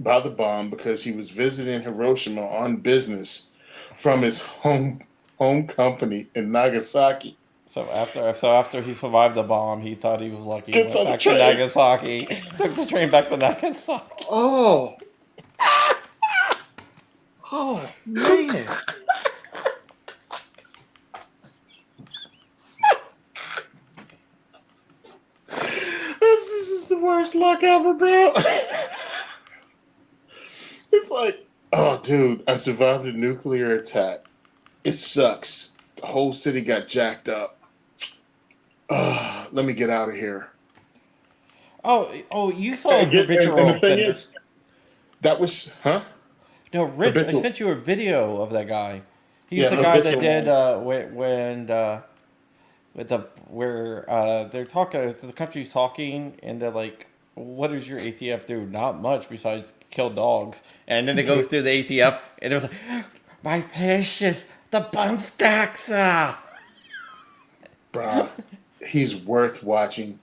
by the bomb because he was visiting Hiroshima on business from his home company in Nagasaki. So after he survived the bomb, he thought he was lucky. Gets Went on the back to train. Nagasaki. Took the train back to Nagasaki. Oh, oh man! This is the worst luck ever, bro. It's like, oh, dude, I survived a nuclear attack. It sucks. The whole city got jacked up. Let me get out of here. Oh, you saw a picture and the of thing Fender. is, that was, huh? No, Rich, I Habitual. sent you a video of that guy. He's Yeah, the guy that Habitual. did where they're talking. The country's talking, and they're like, "What does your ATF do? Not much besides kill dogs." And then it goes through the ATF, and it was like, "My precious, the bump stacks." Bruh, he's worth watching.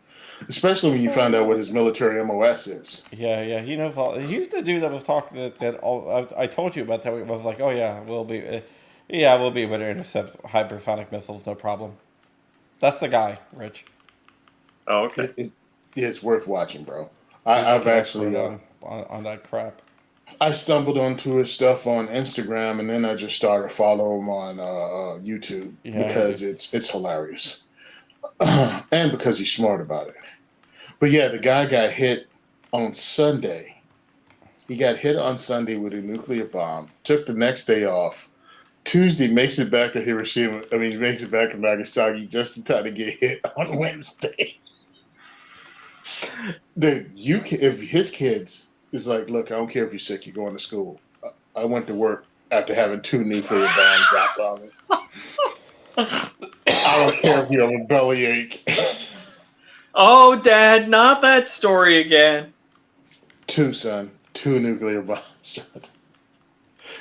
especially when you find out what his military MOS is. Yeah, he knows all. He's the dude that was talking that all. I told you about that. It was like, oh yeah, we'll be able to intercept hypersonic missiles, no problem. That's the guy, Rich. Oh, okay. It's worth watching, bro. He's like I've an actually expert on that crap. I stumbled onto his stuff on Instagram, and then I just started following him on YouTube because it's hilarious, and because he's smart about it. But yeah, the guy got hit on Sunday. He got hit on Sunday with a nuclear bomb. Took the next day off. Tuesday makes it back to Hiroshima. I mean, he makes it back to Nagasaki just in time to get hit on Wednesday. Dude, if his kids is like, look, I don't care if you're sick, you're going to school. I went to work after having 2 nuclear bombs dropped on me. I don't care if you have a bellyache. Oh, Dad, not that story again. 2, son. 2 nuclear bombs.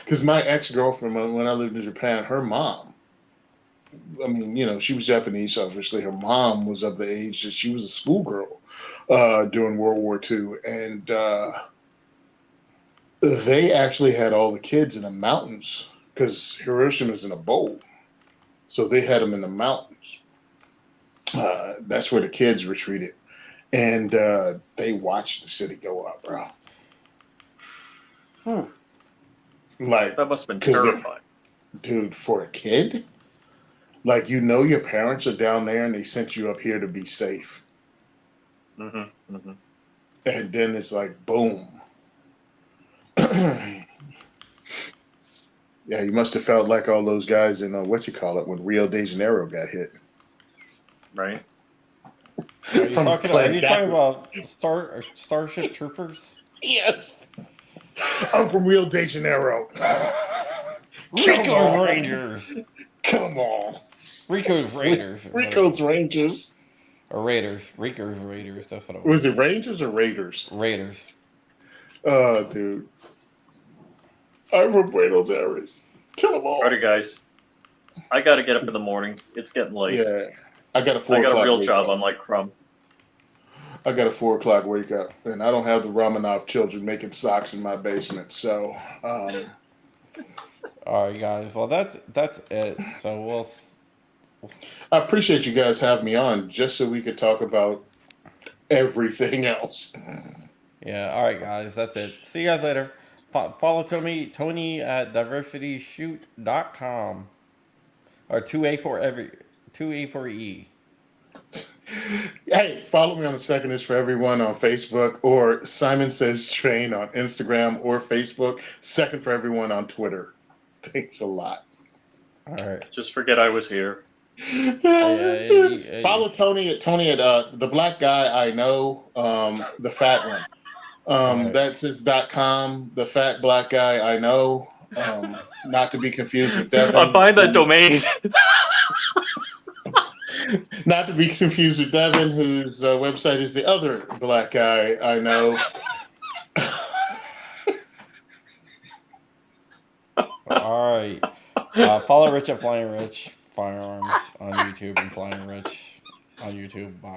Because my ex-girlfriend, when I lived in Japan, her mom, I mean, she was Japanese, obviously. Her mom was of the age that she was a schoolgirl during World War II. And they actually had all the kids in the mountains because Hiroshima's in a bowl. So they had them in the mountains. That's where the kids retreated. And they watched the city go up, bro. Like, That must have been terrifying. Dude, for a kid, like, your parents are down there and they sent you up here to be safe. Mm-hmm. Mm-hmm. And then it's like, boom. Yeah, you must have felt like all those guys in when Rio de Janeiro got hit. Right. Are you talking about Starship Troopers? Yes. I'm from Rio de Janeiro. Rico's Rangers. Come on. Rico's Raiders. Rico's Rangers. Or Raiders. Rico's Raiders. That's what it Was it Rangers or Raiders? Raiders. Oh, dude. I'm from Buenos Aires. Kill them all. Alrighty, guys. I got to get up in the morning. It's getting late. Yeah. I got a real job, unlike Crumb. I got a 4 o'clock wake up, and I don't have the Romanov children making socks in my basement. So, all right, guys. Well, that's it. So we'll. I appreciate you guys having me on, just so we could talk about everything else. Yeah. All right, guys. That's it. See you guys later. Follow Tony at diversityshoot.com or 2A4E. Hey, follow me on The Second Is For Everyone on Facebook, or Simon Says Train on Instagram or Facebook. Second For Everyone on Twitter. Thanks a lot. All right. Just forget I was here. Follow Tony at the black guy I know, the fat one. Right. That's his .com, the fat black guy I know. Not to be confused with Devin. I'm buying that domain. Not to be confused with Devin, whose website is the other black guy I know. All right. Follow Rich at Flying Rich Firearms on YouTube and Flying Rich on YouTube. Bye.